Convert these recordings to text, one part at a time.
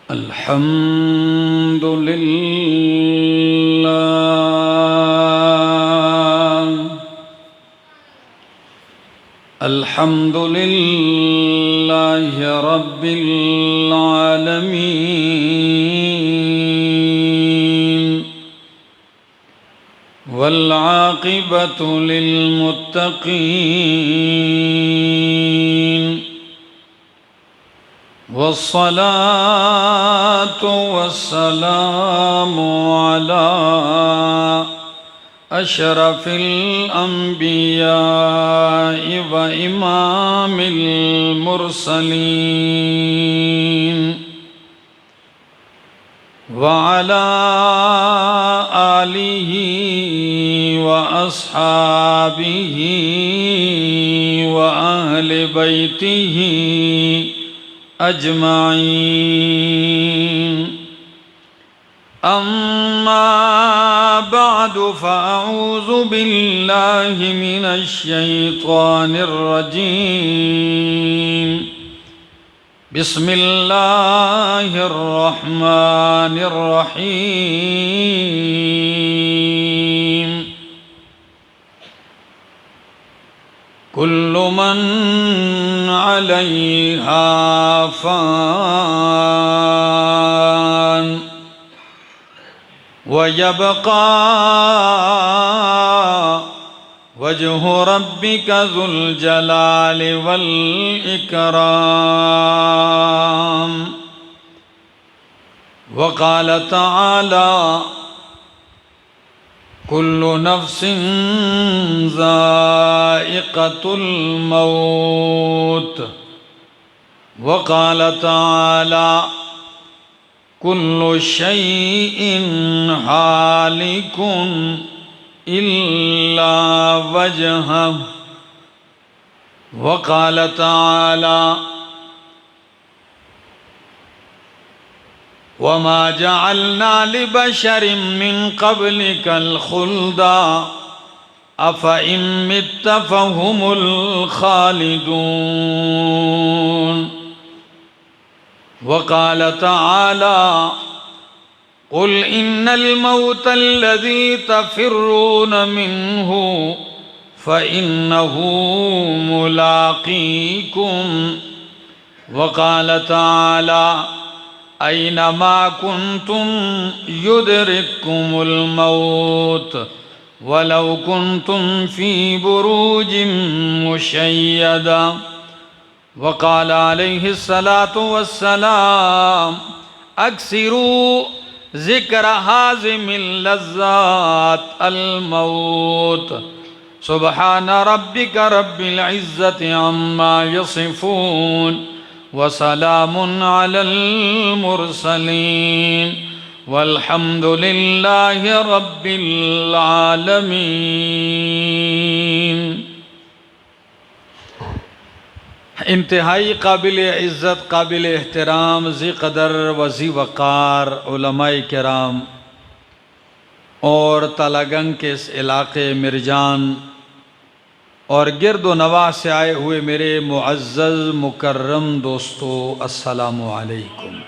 अल्हम्दुलिल्लाह रब्बिल आलमीन वल आक़िबतु लिल मुत्तक़ीन वस्सलातु वस्सलामु अला अशरफिल अंबियाइ व इमामिल मुरसलीन व अला आलिहि व अस्हाबिहि व अहले बैतिहि अजमाइन। अम्मा बअदु फ़अऊज़ु बिल्लाहि मिनश शैतानिर रजीम। बिस्मिल्लाहिर रहमानिर रहीम। कुल्लु मन अलैहा फ़ान व यबक़ा वजहु रब्बिका ज़ुल जलालि वल इकराम। व क़ाल तआला कुल्लु नफ्सिन ज़ाइक़तुल मौत। व क़ाल तआला कुल्लु शैइन हालिकुन इल्ला वजहह। व क़ाल तआला वमा जअलना लिबशरिन मिन क़ब्लिकल ख़ुल्दा अफ़इन मित्ता फ़हुमुल ख़ालिदून। व क़ाल तआला क़ुल इन्नल मौतल्लज़ी तफ़िर्रून मिन्हु फ़इन्नहु मुलाक़ीकुम। व क़ाल तआला ऐनमा कुन्तुम युदरिक्कुमुल मौत वलौ कुन्तुम फ़ी बुरूजिन मुशय्यदा। व क़ाल अलैहिस्सलातु वस्सलाम अक्सिरू ज़िक्र हाज़िमिल लज़्ज़ात अल मौत। सुब्हान रब्बिका रब्बिल इज़्ज़ति अम्मा यसिफ़ून व सलामुन अलल मुरसलीन वल्हम्दुलिल्लाहि रब्बिल आलमीन। इंतहाई काबिल इज़्ज़त काबिल एहतराम ज़ी क़दर व ज़ी वक़ार उलमाए किराम और तलागंग के इस इलाक़े मिर्जान और गिरद व नवाह से आए हुए मेरे मुअज़्ज़ज़ मुकर्रम दोस्तों, अस्सलामु अलैकुम।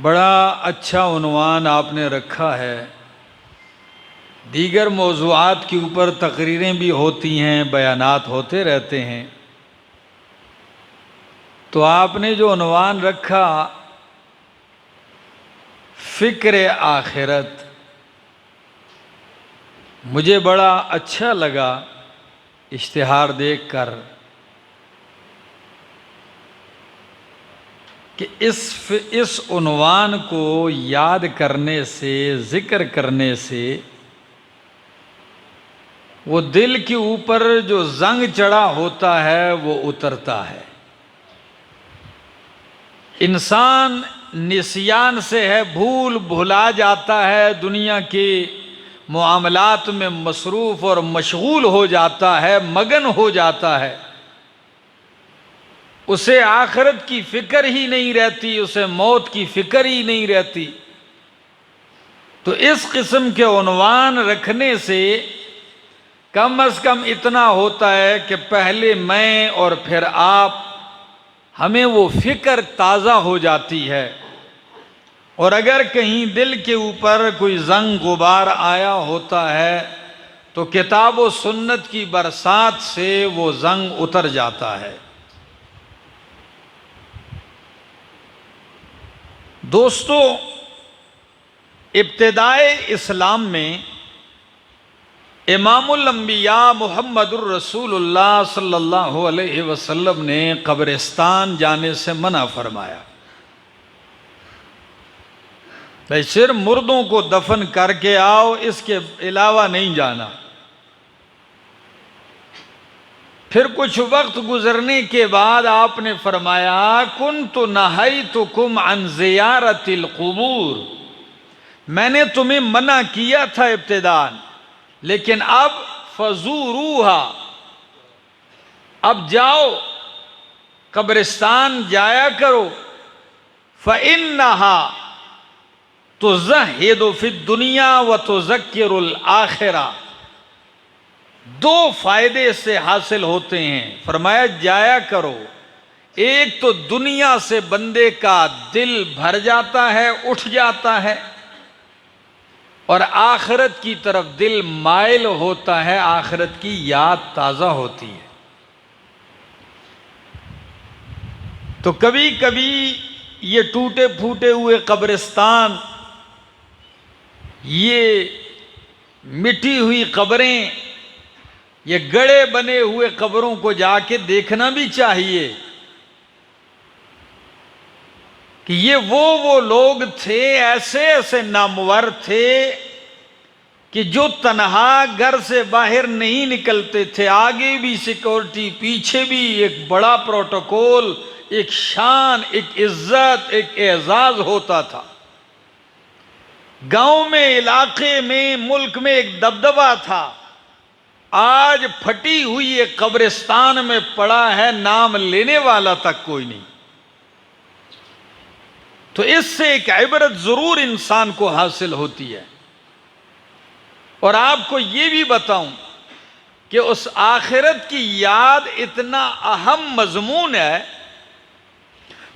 बड़ा अच्छा उन्वान आपने रखा है। दीगर मौज़ूआत के ऊपर तकरीरें भी होती हैं, बयानात होते रहते हैं, तो आपने जो उन्वान रखा फ़िक्र आखिरत, मुझे बड़ा अच्छा लगा इश्तिहार देखकर कि इस उन्वान को याद करने से, ज़िक्र करने से वो दिल के ऊपर जो जंग चढ़ा होता है वो उतरता है। इंसान निस्यान से है, भूल भुला जाता है, दुनिया के मामलात में मसरूफ़ और मशगूल हो जाता है, मगन हो जाता है, उसे आखिरत की फ़िक्र ही नहीं रहती, उसे मौत की फ़िक्र ही नहीं रहती। तो इस किस्म के उन्वान रखने से कम अज़ कम इतना होता है कि पहले मैं और फिर आप हमें वो फिक्र ताज़ा हो जाती है। और अगर कहीं दिल के ऊपर कोई जंग गुबार आया होता है तो किताब व सुन्नत की बरसात से वो जंग उतर जाता है। दोस्तों, इब्तिदाए इस्लाम में इमामुल अंबिया मुहम्मदुर रसूलुल्लाह सल्लल्लाहु अलैहि वसल्लम ने कब्रिस्तान जाने से मना फरमाया। भाई सिर्फ मुर्दों को दफन करके आओ, इसके अलावा नहीं जाना। फिर कुछ वक्त गुजरने के बाद आपने फरमाया, कुन्तु नहैतुकुम अन ज़ियारतिल क़ुबूर, मैंने तुम्हें मना किया था इब्तिदान, लेकिन अब फज़ूरूहा, अब जाओ कब्रिस्तान जाया करो। फ़इन्नहा तुज़हिदु फ़िद दुनिया व तुज़क्किरुल आखिरा, दो फायदे से हासिल होते हैं। फरमाया जाया करो, एक तो दुनिया से बंदे का दिल भर जाता है, उठ जाता है, और आखिरत की तरफ दिल माइल होता है, आखिरत की याद ताज़ा होती है। तो कभी कभी ये टूटे फूटे हुए कब्रिस्तान, ये मिटी हुई कब्रें, ये गड़े बने हुए कब्रों को जाके देखना भी चाहिए कि ये वो लोग थे, ऐसे ऐसे नामवर थे कि जो तन्हा घर से बाहर नहीं निकलते थे। आगे भी सिक्योरिटी, पीछे भी एक बड़ा प्रोटोकॉल, एक शान, एक इज्जत, एक एजाज होता था। गांव में, इलाके में, मुल्क में एक दबदबा था। आज फटी हुई एक कब्रिस्तान में पड़ा है, नाम लेने वाला तक कोई नहीं। तो इससे एक इबरत जरूर इंसान को हासिल होती है। और आपको यह भी बताऊं कि उस आखिरत की याद इतना अहम मजमून है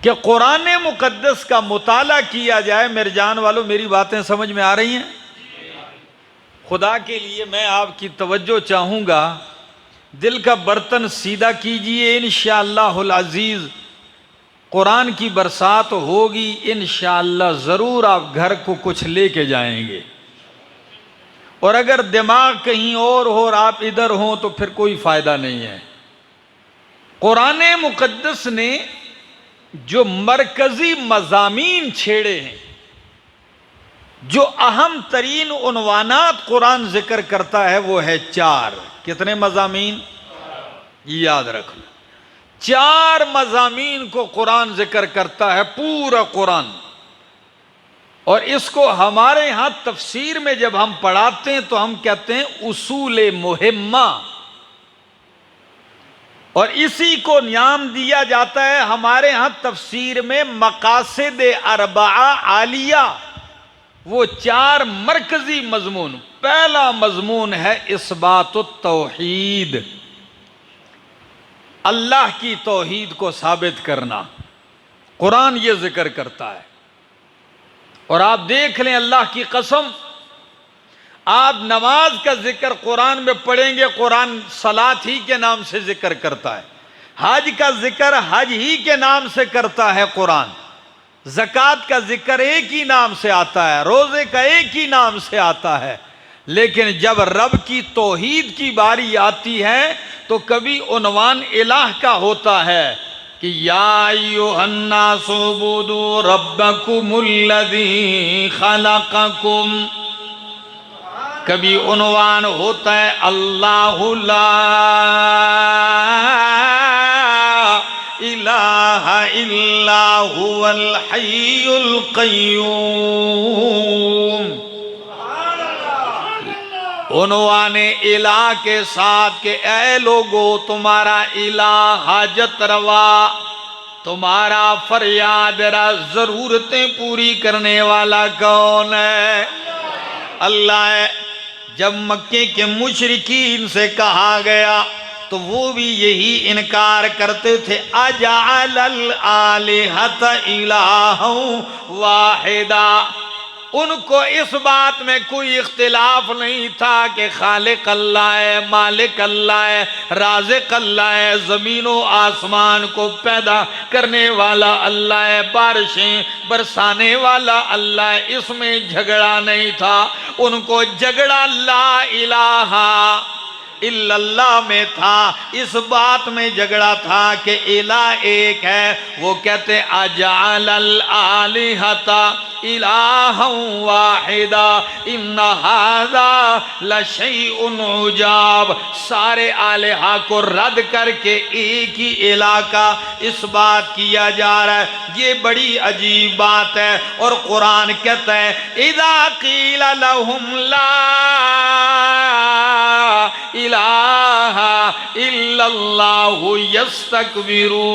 कि कुरान मुकद्दस का मुताला किया जाए। मेरे जान वालों, मेरी बातें समझ में आ रही हैं? खुदा के लिए मैं आपकी तवज्जो चाहूँगा, दिल का बर्तन सीधा कीजिए। इंशाअल्लाहुल अज़ीज़ कुरान की बरसात होगी, इंशाअल्लाह ज़रूर आप घर को कुछ लेके जाएंगे। और अगर दिमाग कहीं और हो और आप इधर हों तो फिर कोई फ़ायदा नहीं है। कुरान मुकद्दस ने जो मरकज़ी मज़ामीन छेड़े हैं, जो अहम तरीन उन्वानात कुरान जिक्र करता है, वो है 4। कितने मज़ामीन? याद रख लो, 4 मज़ामीन को कुरान जिक्र करता है, पूरा कुरान। और इसको हमारे यहाँ तफसीर में जब हम पढ़ाते हैं तो हम कहते हैं उसूल मुहिम्मा, और इसी को नाम दिया जाता है हमारे यहाँ तफसीर में मकासिद अरबआ आलिया। वो 4 मरकजी मजमून। पहला मजमून है इस्बातुत तौहीद, अल्लाह की तौहीद को साबित करना। कुरान ये जिक्र करता है। और आप देख लें, अल्लाह की कसम, आप नमाज का जिक्र कुरान में पढ़ेंगे, कुरान सलात ही के नाम से जिक्र करता है। हज का जिक्र हज ही के नाम से करता है कुरान। ज़कात का जिक्र एक ही नाम से आता है, रोजे का एक ही नाम से आता है। लेकिन जब रब की तौहीद की बारी आती है तो कभी उन्वान इलाह का होता है कि या अय्युहन्नासु उबुदू रब्बकुमुल्लज़ी खलक़कुम, कभी उन्वान होता है अल्लाहु ला इलाहा इल्ला हुवल हय्युल क़य्यूम। उन्वाने इलाह के साथ के ऐ लोगो, तुम्हारा इलाह हाजत रवा, तुम्हारा फरियाद जरूरतें पूरी करने वाला कौन है? अल्लाह है। जब मक्के के मुशरिकीन से कहा गया तो वो भी यही इनकार करते थे, अजअलल आलिहत इलाहं वाहिदा। उनको इस बात में कोई इख्तिलाफ नहीं था कि खालिक अल्लाह है, मालिक अल्लाह है, राज़िक अल्लाह है, ज़मीनों आसमान को पैदा करने वाला अल्लाह है, बारिशें बरसाने वाला अल्लाह है। इसमें झगड़ा नहीं था। उनको झगड़ा ला इलाहा इल्लल्लाह में था। इस बात में झगड़ा था कि इला एक है। वो कहते अजअलल आलिहता इलाहं वाहिदा इन्ना हाज़ा लशैउन उजाब। सारे आलिहा को रद्द करके एक ही इलाह का इस बात किया जा रहा है। ये बड़ी अजीब बात है। और कुरान कहता है इज़ा क़ीला लहुम ला इलाहा इल्लल्लाहु यस्तकबिरून।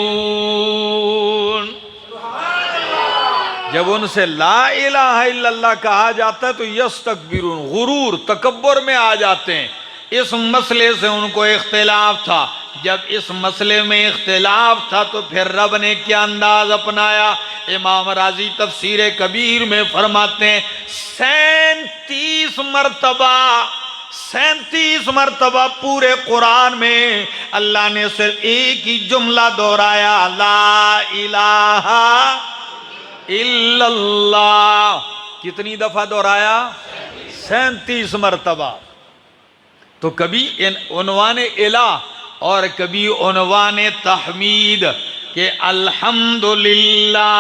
जब उनसे ला इलाहा इल्लल्लाह कहा जाता है तो यस्तकबिरून, गुरूर तकब्बुर में आ जाते हैं। इस मसले से उनको इख्तिलाफ था। जब इस मसले में इख्तिलाफ था तो फिर रब ने क्या अंदाज अपनाया। इमाम राजी तफसीर कबीर में फरमाते हैं 37 मरतबा पूरे कुरान में अल्लाह ने सिर्फ एक ही जुमला दोहराया, ला इलाहा इल्लल्लाह। कितनी दफा दोहराया? 37 मरतबा। तो कभी उन्वाने इलाह और कभी उन्वाने तहमीद के अल्हम्दुलिल्लाह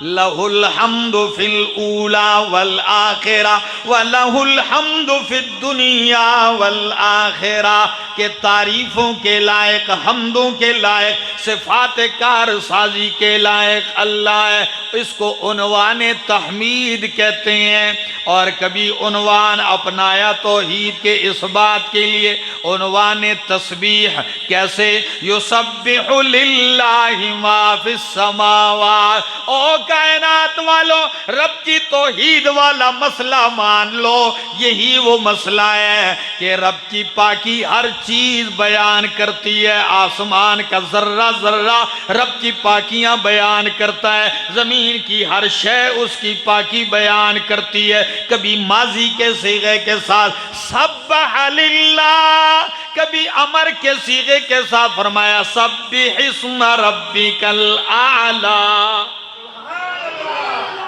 लहुल हम्दु फिल ऊला वल आखिरा व लहुल हम्दु फिद दुनिया वल आखिरा के तारीफ़ों के लायक, हम्दों के लायक, सिफ़ात कार साजी के लायक अल्लाह है। इसको उन्वान तहमीद कहते हैं। और कभी उन्वान अपनाया तौहीद के इस बात के लिए, उन्वान तस्बीह। कैसे? युसब्बिहु लिल्लाहि मा फिस समावात। ओ कायनात वालों, रब की तौहीद वाला मसला मान लो। यही वो मसला है कि रब की पाकी हर चीज बयान करती है। आसमान का जर्रा जर्रा रब की पाकियां बयान करता है। जमीन की हर शय उसकी पाकी बयान करती है। कभी माजी के सीगे के साथ सब्बह लिल्लाह, कभी अमर के सीगे के साथ फरमाया सब्बिह इस्म रब्बिकल आला,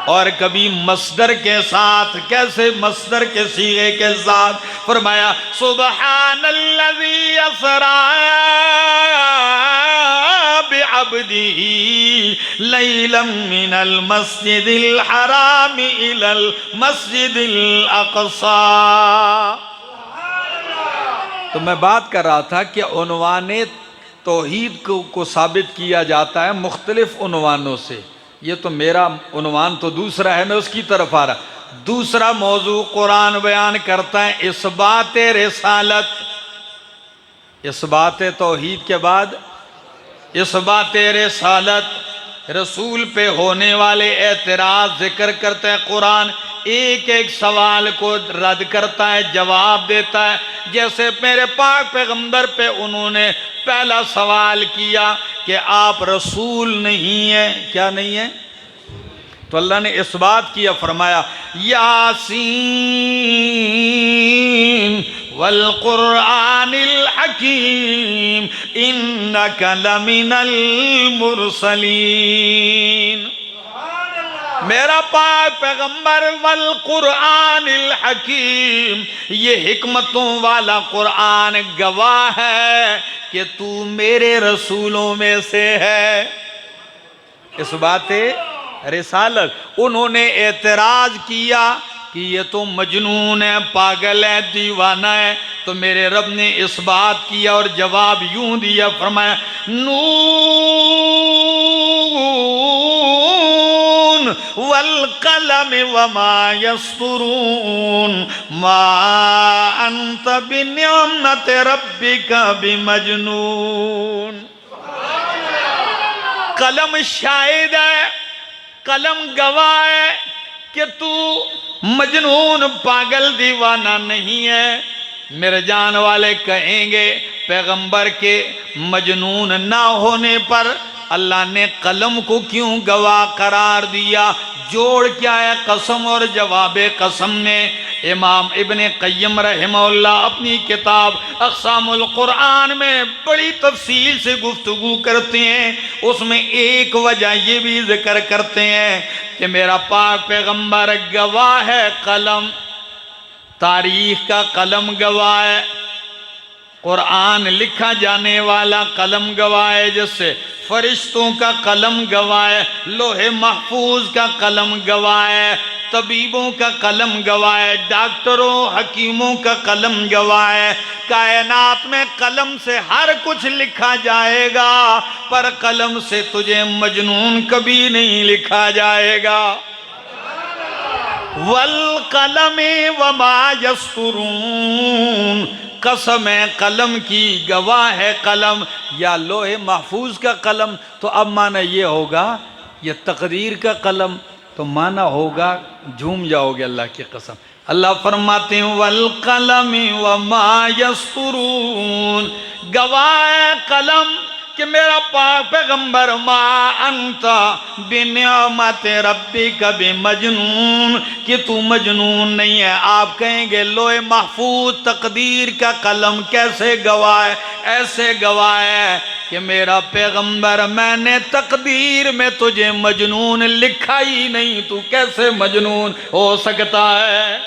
और कभी मस्दर के साथ। कैसे? मस्दर के सीगे के साथ फरमाया सुबहानल्लज़ी असरा बिअब्दिही लैलन मिनल मस्जिदिल हराम इलल मस्जिदिल अक़सा। तो मैं बात कर रहा था कि उन्वाने तौहीद को साबित किया जाता है मुख्तलिफ उन्वानों से। ये तो मेरा उन्वान तो दूसरा है, मैं उसकी तरफ आ रहा। दूसरा मौजू कुरान बयान करता है इस्बात रिसालत। इस्बात तौहीद के बाद इस्बात रिसालत, रसूल पे होने वाले एतराज़ जिक्र करता है कुरान। एक एक सवाल को रद्द करता है, जवाब देता है। जैसे मेरे पाक पैगंबर पे उन्होंने पहला सवाल किया कि आप रसूल नहीं हैं। क्या नहीं है? तो अल्लाह ने इस बात किया, फरमाया यासीन वल कुरआनिल हकीम इन्नका लमिनल मुरसलीन। मेरा पाक पैगंबर वल कुरआनिल हकीम, ये हिकमतों वाला कुरान गवाह है कि तू मेरे रसूलों में से है। इस बात रिसालत। उन्होंने एतराज किया कि ये तो मजनून है, पागल है, दीवाना है। तो मेरे रब ने इस बात किया और जवाब यूं दिया, फरमाया नून वल कलम वमा यस्तुरून मा अंत बिनिअमत रब्बिका बिमजनून। कलम शाहिद है, कलम गवाह है कि तू मजनून, पागल, दीवाना नहीं है। मेरे जान वाले कहेंगे पैगंबर के मजनून ना होने पर अल्लाह ने कलम को क्यों गवाह करार दिया? जोड़ क्या है कसम और जवाबे कसम में? इमाम इब्ने क़य्यिम रहमहुल्लाह अपनी किताब अक़सामुल कुरान में बड़ी तफसील से गुफ्तगू करते हैं। उसमें एक वजह ये भी जिक्र करते हैं कि मेरा पाक पैगंबर गवाह है, कलम तारीख का कलम गवाह है, कुरान लिखा जाने वाला कलम गवाह है, जिससे फरिश्तों का कलम गवाह है, लोहे महफूज का कलम गवाह है, तबीबों का कलम गवाह है, डॉक्टरों हकीमों का कलम गवाह है। कायनात में कलम से हर कुछ लिखा जाएगा, पर कलम से तुझे मजनून कभी नहीं लिखा जाएगा। वल कलमे वमा यस्तुरून, कसम है कलम की, गवाह है कलम, या लोहे महफूज का कलम। तो अब माना ये होगा ये तकदीर का कलम, तो माना होगा झूम जाओगे अल्लाह की कसम। अल्लाह फरमाते हैं वल कलमी वमा यस्तुरून, गवाह है कलम कि मेरा पाक पैगंबर मा अंता बिनियामत रब्बिका बिमजनून, कि तू मजनून नहीं है। आप कहेंगे लोहे महफूज तकदीर का कलम कैसे गवाह है? ऐसे गवाह है कि मेरा पैगंबर मैंने तकदीर में तुझे मजनून लिखा ही नहीं, तू कैसे मजनून हो सकता है?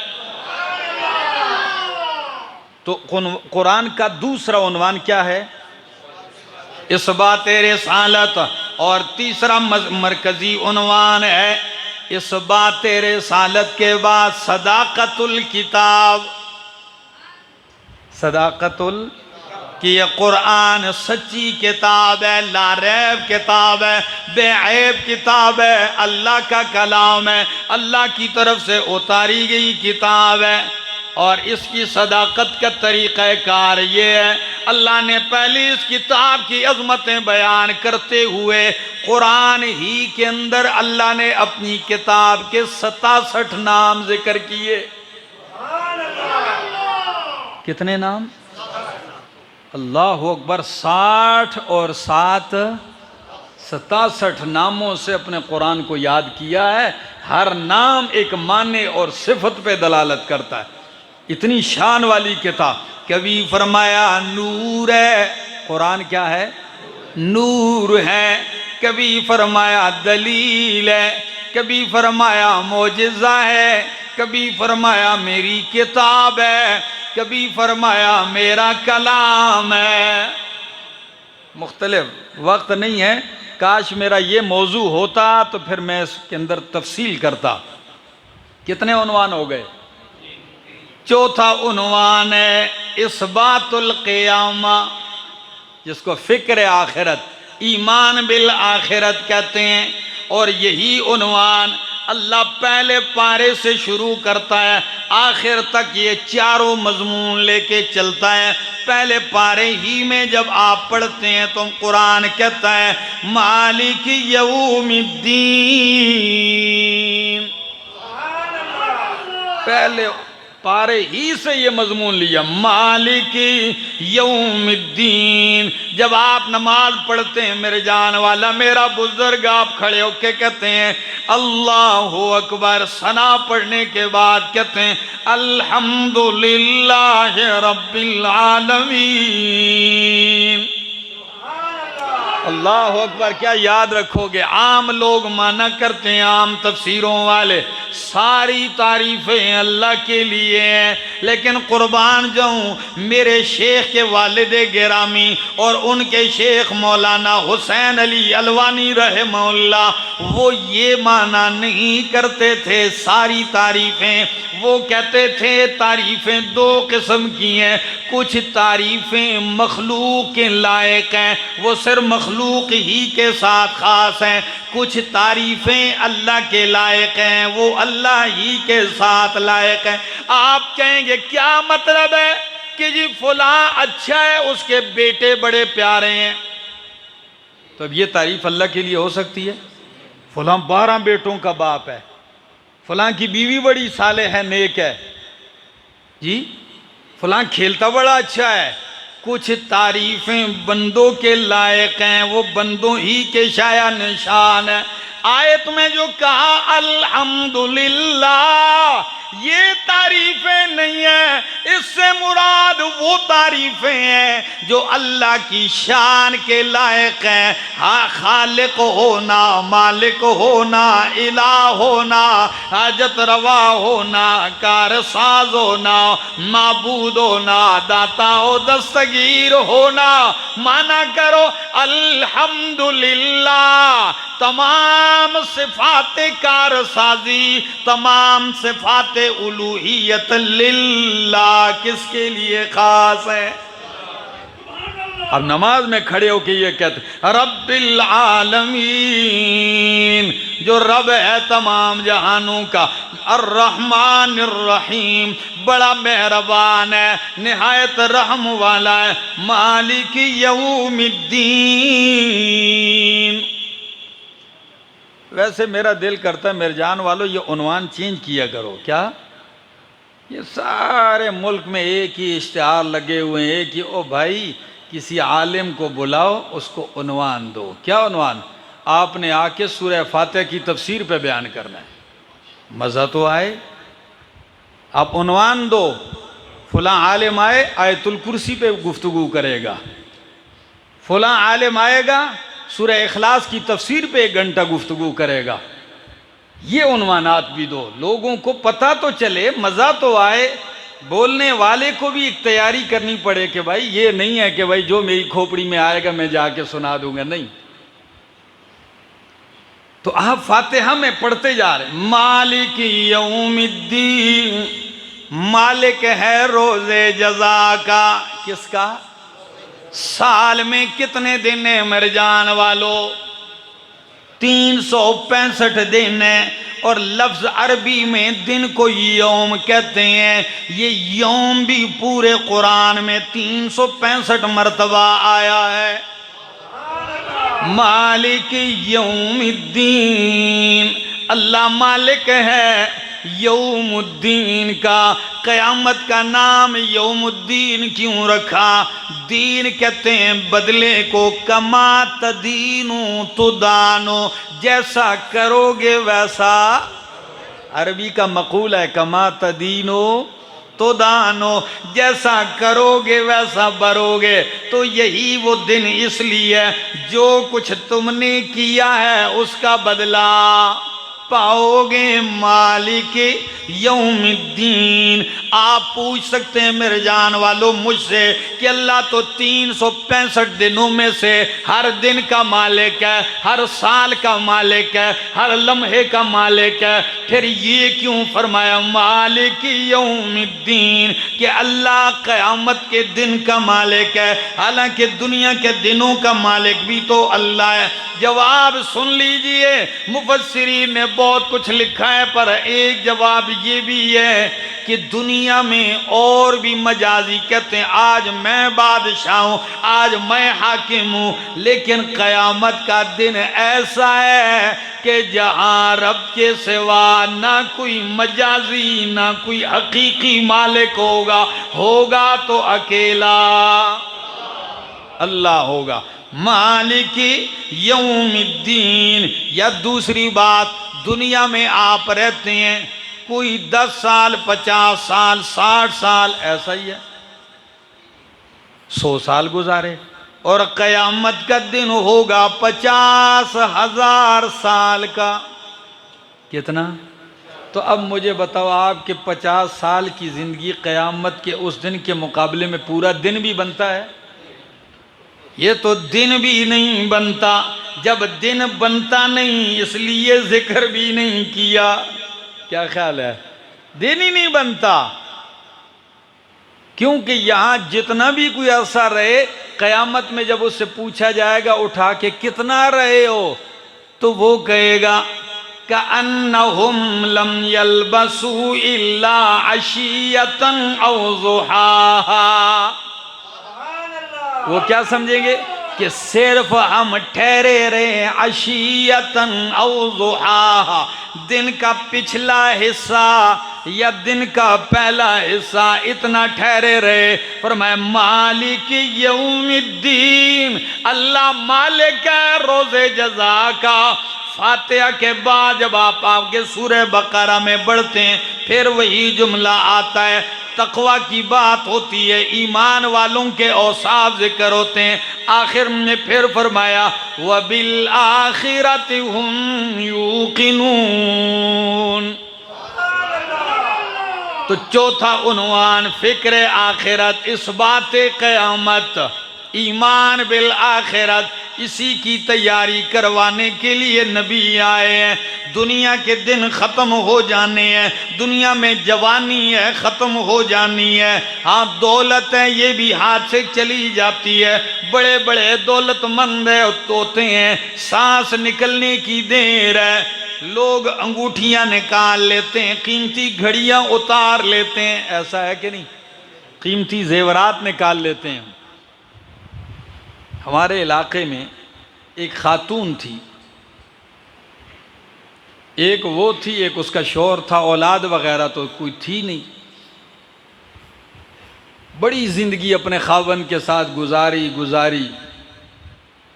तो कुरान का दूसरा उन्वान क्या है? इस बात रिसालत। और तीसरा मरकजी उन्वान है इस बात रिसालत के बाद सदाकतुल किताब, सदाकतुल कि ये कुरान सच्ची किताब है, लारैब किताब है, बेऐब किताब है, अल्लाह का कलाम है, अल्लाह की तरफ से उतारी गई किताब है। और इसकी सदाकत का तरीक़ाकार ये है, अल्लाह ने पहले इस किताब की अज़मतें बयान करते हुए कुरान ही के अंदर अल्लाह ने अपनी किताब के 67 नाम जिक्र किए। कितने नाम? अल्लाह अकबर। 60 और 7 67 नामों से अपने कुरान को याद किया है। हर नाम एक माने और सिफत पे दलालत करता है। इतनी शान वाली किताब। कभी फरमाया नूर है, कुरान क्या है? नूर है। कभी फरमाया दलील है, कभी फरमाया मोजिज़ा है, कभी फरमाया मेरी किताब है, कभी फरमाया मेरा कलाम है। मुख्तलिफ वक्त नहीं है, काश मेरा ये मौजू होता तो फिर मैं इसके अंदर तफसील करता। कितने उन्वान हो गए? चौथा उन्वान है इस्बातुल क़ियामा, जिसको फ़िक्र आखिरत, ईमान बिल आखिरत कहते हैं। और यही उन्वान अल्लाह पहले पारे से शुरू करता है, आखिर तक ये चारों मजमून लेके चलता है। पहले पारे ही में जब आप पढ़ते हैं तो कुरान कहता है मालिक यौमिद्दीन, पहले पारे ही से ये मजमून लिया, मालिक यौमिद्दीन। जब आप नमाज पढ़ते हैं मेरे जान वाला, मेरा बुजुर्ग, आप खड़े होके कहते हैं अल्लाहु अकबर, सना पढ़ने के बाद कहते हैं अल्हम्दुलिल्लाह रब्बिल आलमीन। अल्लाह अकबर। क्या याद रखोगे? आम लोग माना करते हैं, आम तफसीरों वाले, सारी तारीफ़ें अल्लाह के लिए हैं, लेकिन कुर्बान जाऊँ मेरे शेख के वालिद गिरामी और उनके शेख मौलाना हुसैन अली अलवानी रहमहुल्लाह, वो ये माना नहीं करते थे सारी तारीफ़ें। वो कहते थे तारीफ़ें दो किस्म की हैं, कुछ तारीफ़ें मखलूक के लायक हैं, वो सिर्फ मखलूक ही के साथ ख़ास हैं। कुछ तारीफ़ें अल्लाह के लायक हैं, वो अल्लाह ही के साथ लायक हैं। आप कहेंगे क्या मतलब है कि जी फलां अच्छा है, उसके बेटे बड़े प्यारे हैं, तो अब ये तारीफ़ अल्लाह के लिए हो सकती है? फलां 12 बेटों का बाप है, फलां की बीवी बड़ी साले है, नेक है जी, फलां खेलता बड़ा अच्छा है, कुछ तारीफें बंदों के लायक हैं, वो बंदों ही के शाया निशान है। आयत में जो कहा अल्हम्दुलिल्लाह, ये तारीफें नहीं है, इससे मुराद वो तारीफें हैं जो अल्लाह की शान के लायक हैं। हाँ, खालिक होना, मालिक होना, इला होना, हाजत रवा होना, कारसाज होना, माबूद होना, दाता ओ दस्तगीर होना। माना करो अल्हम्दुलिल्लाह, तमाम सिफाते कारसाजी, तमाम सिफाते उलूहियत लिल्लाह, किसके लिए खास है? अब नमाज में खड़े होके ये कहते रब्बिल आलमीन, जो रब है तमाम जहानों का, अर्रहमानिर रहीम, बड़ा मेहरबान है, निहायत रहम वाला है, मालिक यौमिद्दीन। वैसे मेरा दिल करता है मेरे जान वालों, ये उन्वान चेंज किया करो। क्या ये सारे मुल्क में एक ही इश्तिहार लगे हुए हैं, एक ही, ओ भाई किसी आलिम को बुलाओ, उसको उन्वान दो। क्या उन्वान? आपने आके सूरह फातिहा की तफसीर पे बयान करना है, मज़ा तो आए। आप उन्वान दो, फलां आलिम आए, आयतुल कुर्सी पे गुफ्तगू करेगा, फलां आलिम आएगा सूरह इखलास की तफसीर पे 1 घंटा गुफ्तगू करेगा। ये उन्वानात भी दो, लोगों को पता तो चले, मज़ा तो आए, बोलने वाले को भी एक तैयारी करनी पड़े कि भाई ये नहीं है कि भाई जो मेरी खोपड़ी में आएगा मैं जाके सुना दूंगा, नहीं। तो आप फातिहा में पढ़ते जा रहे, मालिक यौमिद्दीन, मालिक है रोजे जजा का। किसका? साल में कितने दिन है मेरे जान वालों? 365 दिन है, और लफ्ज अरबी में दिन को यौम कहते हैं। ये यौम भी पूरे कुरान में 365 मरतबा आया है। मालिक यौमिद्दीन, अल्लाह मालिक है यौमुद्दीन का। क़यामत का नाम यौमुद्दीन क्यों रखा? दीन कहते हैं बदले को, कमा तदीनु तुदानो, जैसा करोगे वैसा। अरबी का मक़ूल है कमा तदीनो तो दानो, जैसा करोगे वैसा बरोगे। तो यही वो दिन इसलिए जो कुछ तुमने किया है उसका बदला पाओगे। मालिक यौमिद्दीन। आप पूछ सकते हैं मेरे जान वालों मुझसे कि अल्लाह तो 365 दिनों में से हर दिन का मालिक है, हर साल का मालिक है, हर लम्हे का मालिक है, फिर ये क्यों फरमाया मालिक यौमिद्दीन कि अल्लाह क़यामत के दिन का मालिक है, हालांकि दुनिया के दिनों का मालिक भी तो अल्लाह है। जवाब सुन लीजिए, मुफस्सिरीन ने बहुत कुछ लिखा है, पर एक जवाब ये भी है कि दुनिया में और भी मजाजी कहते हैं आज मैं बादशाह हूँ, आज मैं हाकिम हूँ, लेकिन क़यामत का दिन ऐसा है कि जहाँ रब के सिवा ना कोई मजाजी ना कोई हकीकी मालिक होगा तो अकेला अल्लाह होगा। मालिक यौमिद्दीन। या दूसरी बात, दुनिया में आप रहते हैं, कोई 10 साल 50 साल 60 साल ऐसा ही है, 100 साल गुजारे, और क़यामत का दिन होगा 50,000 साल का। कितना? तो अब मुझे बताओ, आपके 50 साल की ज़िंदगी क़यामत के उस दिन के मुकाबले में पूरा दिन भी बनता है? ये तो दिन भी नहीं बनता। जब दिन बनता नहीं इसलिए जिक्र भी नहीं किया। क्या ख्याल है? दिन ही नहीं बनता, क्योंकि यहां जितना भी कोई अरसा रहे, क़यामत में जब उससे पूछा जाएगा उठा के कितना रहे हो, तो वो कहेगा कअन्नहुम लम यल्बसू इल्ला अशियतन औ ज़ुहाहा। वो क्या समझेंगे कि सिर्फ हम ठहरे रहे अशियतन औ ज़ुहा, दिन का पिछला हिस्सा या दिन का पहला हिस्सा, इतना ठहरे रहे। फरमाया मालिक यौमिद्दीन, अल्लाह मालिक है रोज़े जज़ा का। फातिहा के बाद जब आप आपके सूरह बकरा में बढ़ते हैं फिर वही जुमला आता है, तकवा की बात होती है, ईमान वालों के औसाफ जिक्र होते हैं। आखिर में फिर फरमाया वबिल आखिरति हुम यूकिनून। तो चौथा उन्वान फिक्र आखिरत, इस बात क़यामत, ईमान बिल आखिरत, इसी की तैयारी करवाने के लिए नबी आए हैं। दुनिया के दिन ख़त्म हो जाने हैं, दुनिया में जवानी है ख़त्म हो जानी है, हाँ दौलत है ये भी हाथ से चली जाती है, बड़े बड़े दौलतमंद होते हैं, सांस निकलने की देर है, लोग अंगूठियां निकाल लेते हैं, कीमती घड़ियां उतार लेते हैं, ऐसा है कि नहीं, कीमती जेवरात निकाल लेते हैं। हमारे इलाके में एक खातून थी, एक वो थी, एक उसका शौहर था, औलाद वगैरह तो कोई थी नहीं, बड़ी ज़िंदगी अपने खावन के साथ गुजारी।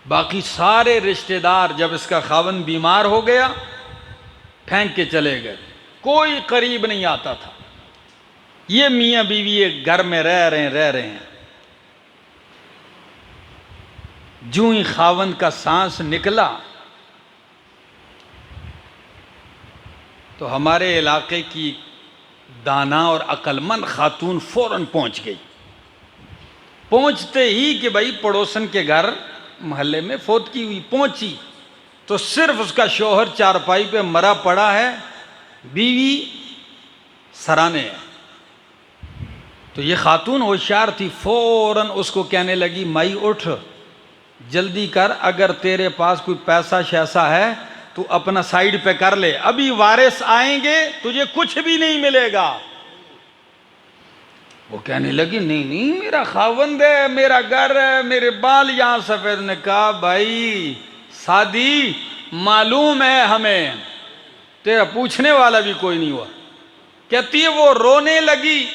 बाकी सारे रिश्तेदार जब इसका खावन बीमार हो गया फेंक के चले गए, कोई करीब नहीं आता था। ये मियाँ बीवी एक घर में रह रहे हैं। जूं ही खावन का सांस निकला तो हमारे इलाके की दाना और अक्लमंद खातून फौरन पहुंच गई। पहुंचते ही कि भाई पड़ोसन के घर मोहल्ले में फौत की हुई, पहुंची तो सिर्फ उसका शौहर चारपाई पे मरा पड़ा है, बीवी सराने है। तो ये खातून होशियार थी, फौरन उसको कहने लगी माई उठ, जल्दी कर, अगर तेरे पास कोई पैसा शैसा है तू अपना साइड पे कर ले, अभी वारिस आएंगे तुझे कुछ भी नहीं मिलेगा। वो कहने लगी नहीं मेरा खावंद है, मेरा घर है, मेरे बाल यहां सफेद। ने कहा भाई शादी मालूम है हमें, तेरा पूछने वाला भी कोई नहीं हुआ। कहती है वो रोने लगी,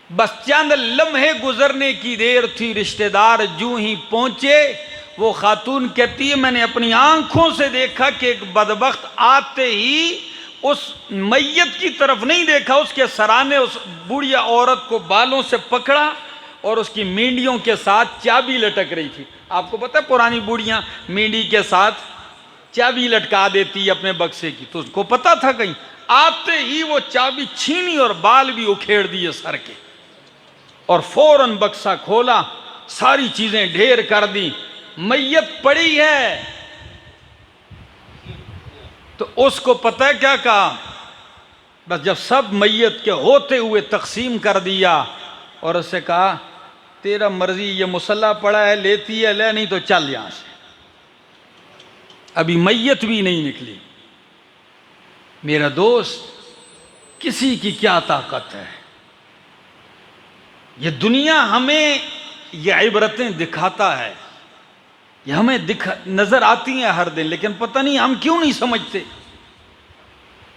बस चंद लम्हे गुजरने की देर थी, रिश्तेदार जूं ही पहुंचे। वो खातून कहती है मैंने अपनी आंखों से देखा कि एक बदबख्त आते ही उस मैयत की तरफ नहीं देखा, उसके सराने उस बुढ़िया औरत को बालों से पकड़ा और उसकी मींडियों के साथ चाबी लटक रही थी। आपको पता है पुरानी बुढ़ियां मींडी के साथ चाबी लटका देती अपने बक्से की, तो उसको पता था कहीं, आते ही वो चाबी छीनी और बाल भी उखेड़ दिए सर के, और फौरन बक्सा खोला, सारी चीजें ढेर कर दी, मैयत पड़ी है। तो उसको पता है क्या कहा, बस जब सब मैयत के होते हुए तकसीम कर दिया और उससे कहा तेरा मर्जी, ये मुसल्ला पड़ा है लेती है ले, नहीं तो चल यहां से। अभी मैयत भी नहीं निकली। मेरा दोस्त, किसी की क्या ताकत है, ये दुनिया हमें ये इबरतें दिखाता है, ये हमें नजर आती हैं हर दिन, लेकिन पता नहीं हम क्यों नहीं समझते।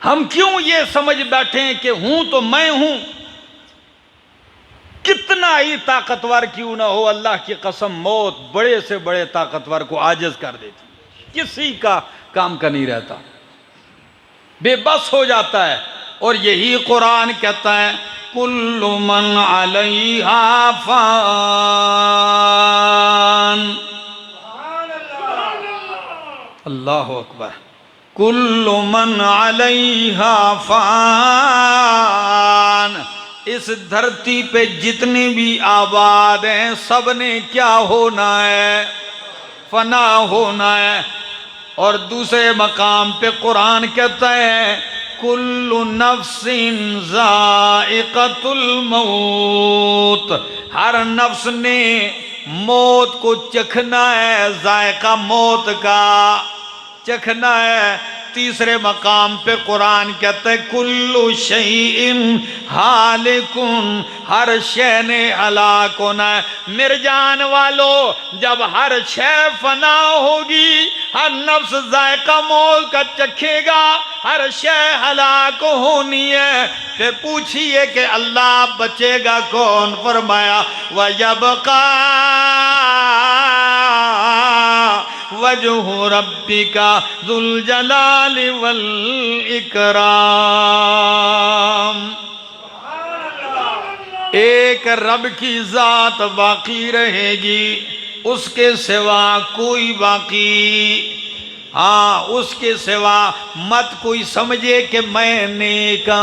हम क्यों ये समझ बैठे हैं कि हूं तो मैं हूं, कितना ही ताकतवर क्यों ना हो, अल्लाह की कसम मौत बड़े से बड़े ताकतवर को आजिज कर देती, किसी का काम का नहीं रहता, बेबस हो जाता है। और यही कुरान कहता है कुल्लु मन अलैहा फान, अल्लाहु अकबर, कुल्लु मन अलैहा फान, इस धरती पे जितने भी आबाद हैं सब ने क्या होना है, फना होना है। और दूसरे मकाम पे कुरान कहता है कुल्लु नफ्सिन ज़ाइक़तुल मौत, हर नफ्स ने मौत को चखना है, जायका मौत का चखना है। तीसरे मकाम पे कुरान कहता है कुल्लु शैइन हालिकुन, हर शय ने हलाक होना है। मेरे जान वालों, जब हर शय फना होगी, हर नफ्स जायका मौत का चखेगा, हर शय हलाक होनी है, फिर पूछिए कि अल्लाह बचेगा कौन? फरमाया वयबका वजहु रब्बिका जुल जलाल वल इकराम। एक रब की जात बाकी रहेगी, उसके सिवा कोई बाकी, हाँ उसके सिवा मत कोई समझे कि मैं नेका,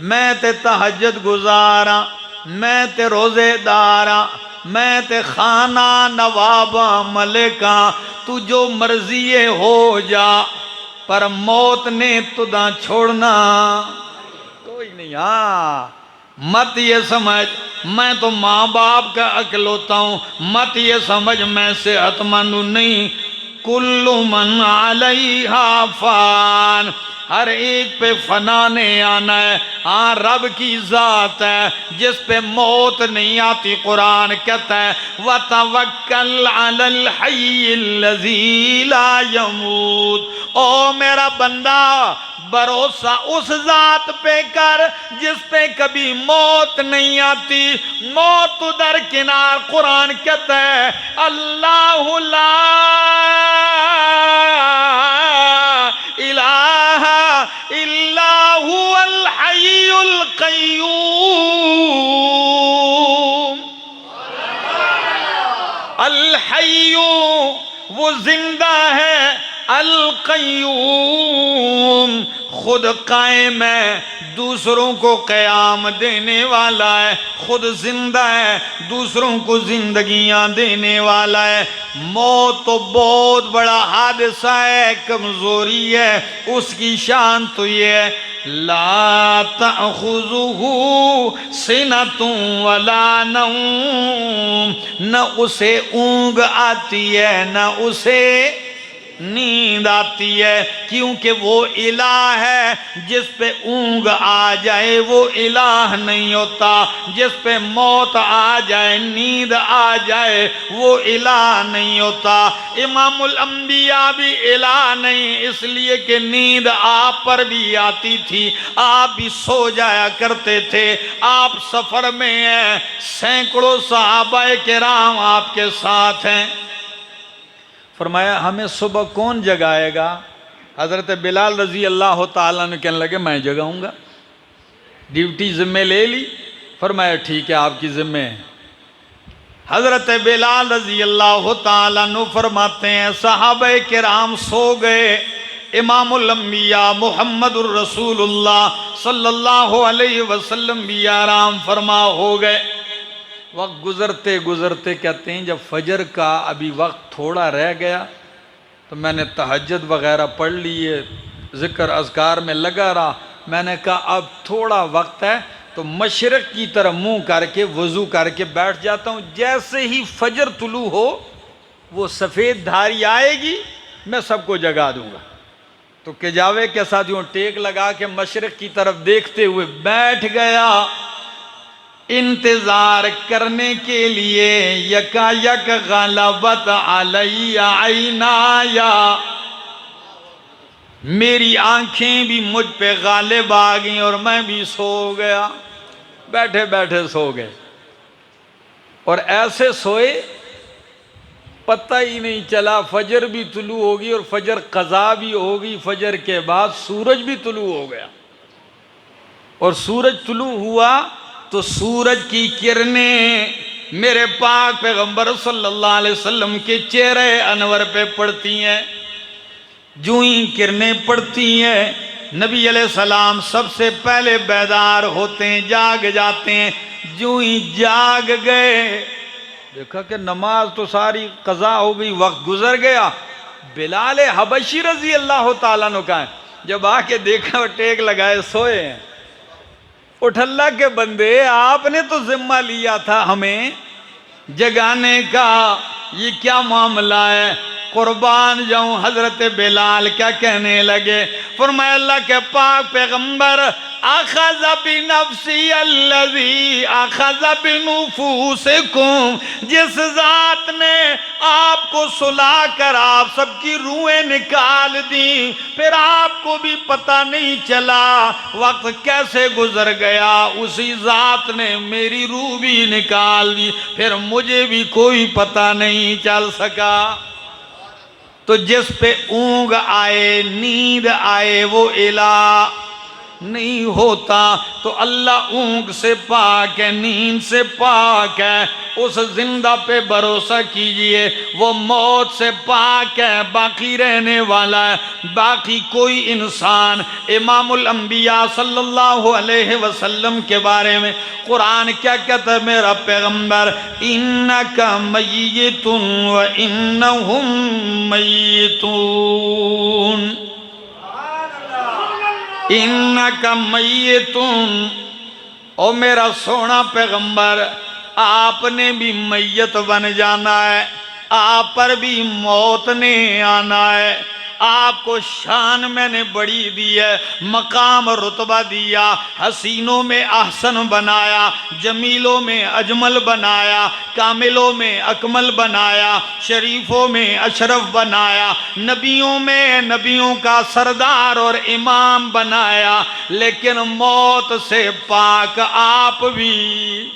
मैं ते तहज्जुद गुजारा, मैं ते रोजेदारा, मैं ते खाना नवाबा मलिका, तू जो मर्जी हो जा, पर मौत ने तुदा छोड़ना कोई नहीं। हाँ मत ये समझ मैं तो माँ बाप का अकलौता हूँ, मत ये समझ मैं सेहतमंद नहीं। कुल्लु मन अलैहा फान, हर एक पे फना ने आना है। हाँ रब की जात है जिस पे मौत नहीं आती। कुरान कहता है वतवक्कल अलल हय्यिल लज़ी ला यमूत, ओ मेरा बंदा भरोसा उस जात पे कर जिस पे कभी मौत नहीं आती। मौत उधर किनार। कुरान कहता है अल्लाहु ला इलाहा इल्ला हुवल हय्युल क़य्यूम। अल हय्यु वो जिंदा है, अल क़य्यूम खुद कायम है, दूसरों को क़याम देने वाला है, खुद जिंदा है, दूसरों को जिंदगियां देने वाला है। मौत तो बहुत बड़ा हादसा है, कमजोरी है, उसकी शान तो ये है ला तअखुज़ुहु सिनतुन वला नौम, न उसे ऊँघ आती है न उसे नींद आती है, क्योंकि वो इलाह है। जिस पे ऊँघ आ जाए वो इलाह नहीं होता, जिस पे मौत आ जाए नींद आ जाए वो इलाह नहीं होता। इमामुल अंबिया भी इलाह नहीं, इसलिए कि नींद आप पर भी आती थी, आप भी सो जाया करते थे। आप सफर में हैं, सैकड़ों सहाबाए किराम आपके साथ हैं। फरमाया हमें सुबह कौन जगाएगा? हज़रत बिलाल रज़ी अल्लाह ताला ने कहने लगे मैं जगाऊंगा। ड्यूटी ज़िम्मे ले ली। फरमाया ठीक है आपकी ज़िम्मे है। हज़रत बिलाल रज़ी अल्लाह ताला नु फरमाते हैं सहाबे किराम सो गए। इमामुल अंबिया मुहम्मदुर रसूलुल्लाह सल्लल्लाहु अलैहि वसल्लम भी आराम फरमा हो गए। वक्त गुज़रते गुज़रते कहते हैं जब फजर का अभी वक्त थोड़ा रह गया तो मैंने तहज्जुद वग़ैरह पढ़ लिए, ज़िक्र अज़कार में लगा रहा। मैंने कहा अब थोड़ा वक्त है तो मशरक़ की तरफ मुँह करके वज़ू करके बैठ जाता हूँ। जैसे ही फजर तुलू हो वो सफ़ेद धारी आएगी मैं सबको जगा दूँगा। तो किजावे के साथ यूँ टेक लगा के मशरक़ की तरफ देखते हुए बैठ गया इंतजार करने के लिए। यकायक गलबत अलैया ऐनाया, मेरी आंखें भी मुझ पे गालिब आ गई और मैं भी सो गया। बैठे बैठे सो गए और ऐसे सोए पता ही नहीं चला फजर भी तुलू होगी और फजर कज़ा भी होगी। फजर के बाद सूरज भी तुलू हो गया और सूरज तुलू हुआ तो सूरज की किरणें मेरे पाक पैगंबर सल्लल्लाहु अलैहि वसल्लम के चेहरे अनवर पे पड़ती हैं। जो ही किरणें पड़ती हैं नबी अलैहिस्सलाम सबसे पहले बेदार होते हैं, जाग जाते हैं। जो ही जाग गए देखा कि नमाज तो सारी कज़ा हो गई, वक्त गुजर गया। बिलाल हबशी रजी अल्लाह ताला अन्हु का जब आके देखा टेक लगाए सोए हैं। उठ अल्लाह के बंदे आपने तो जिम्मा लिया था हमें जगाने का, ये क्या मामला है? कुर्बान जाऊं। हजरत बिलाल क्या कहने लगे, फरमाया अल्लाह के पाक पैगंबर, अखज़ बिनफ्सी अल्लज़ी अखज़ बिनुफूसिकुम, जिस जात ने आपको सुला कर आप सबकी रूहें निकाल दी, फिर आपको भी पता नहीं चला वक्त कैसे गुजर गया, उसी जात ने मेरी रूह भी निकाल दी, फिर मुझे भी कोई पता नहीं चल सका। तो जिस पे ऊंघ आए, नींद आए, वो इला नहीं होता। तो अल्लाह ऊंघ से पाक है, नींद से पाक है, उस जिंदा पे भरोसा कीजिए, वो मौत से पाक है, बाकी रहने वाला है। बाकी कोई इंसान, इमामुल अंबिया सल्लल्लाहु अलैहि वसल्लम के बारे में कुरान क्या कहता है, मेरा पैगंबर, इन्नका मय्यितुन व इन्नहुम मय्यितून, इन्नका मय्यितुन, ओ मेरा सोना पैगंबर, आपने भी मैयत बन जाना है, आप पर भी मौत ने आना है। आपको शान मैंने बड़ी दी है, मकाम रुतबा दिया, हसीनों में अहसन बनाया, जमीलों में अजमल बनाया, कामिलों में अकमल बनाया, शरीफों में अशरफ बनाया, नबियों में नबियों का सरदार और इमाम बनाया। लेकिन मौत से पाक आप भी,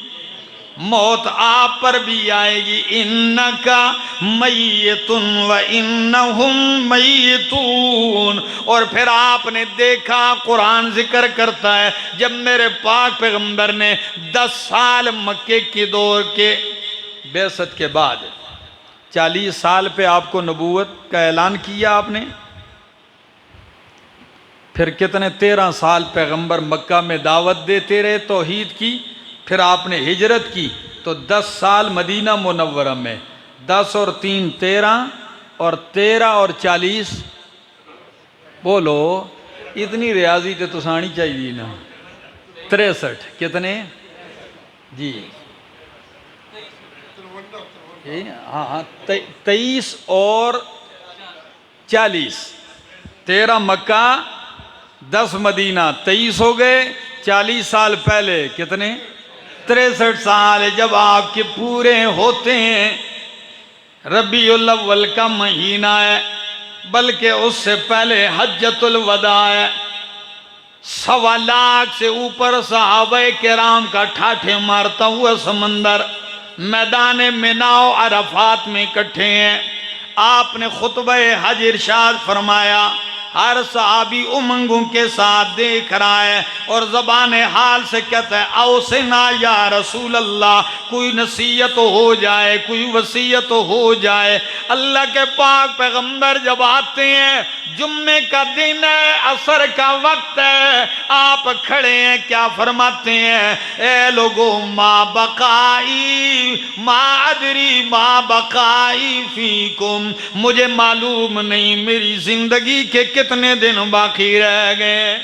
मौत आप पर भी आएगी। इन्नका मय्यतुन व इन्नहुम मय्यतून। और फिर आपने देखा, कुरान जिक्र करता है, जब मेरे पाक पैगंबर ने 10 साल मक्के के दौर के बेअसत के बाद 40 साल पे आपको नबूवत का ऐलान किया आपने, फिर कितने 13 साल पैगंबर मक्का में दावत देते रहे तौहीद की, फिर आपने हिजरत की, तो 10 साल मदीना मुनव्वरा में, 10 और 3 13, और 13 और 40, बोलो इतनी रियाजी तो तुसानी चाहिए ना, 63, कितने जी, हाँ हाँ 23 और 40, 13 मक्का 10 मदीना, 23 हो गए। 40 साल पहले कितने, 63 साल जब आपके पूरे होते हैं। रबीउल अव्वल का महीना है, बल्कि उससे पहले हज्जतुल वदा है। 1.25 लाख से ऊपर सहाबे किराम का ठाठे मारता हुआ समंदर मैदान मिनाओ अरफात में इकट्ठे हैं। आपने खुतबे हज इरशाद फरमाया, हर सहाबी उमंगों के साथ देख रहा है और ज़बान हाल से कहता है, आओ से ना या रसूल अल्लाह, कोई नसीहत हो जाए, कोई वसीयत हो जाए। अल्लाह के पाक पैगंबर जब आते हैं, जुम्मे का दिन है, असर का वक्त है, आप खड़े हैं, क्या फरमाते हैं, ए लोगो माँ बकाई माँ अदरी माँ बकाई फीकुम, मुझे मालूम नहीं मेरी जिंदगी के कितने दिन बाकी रह गए।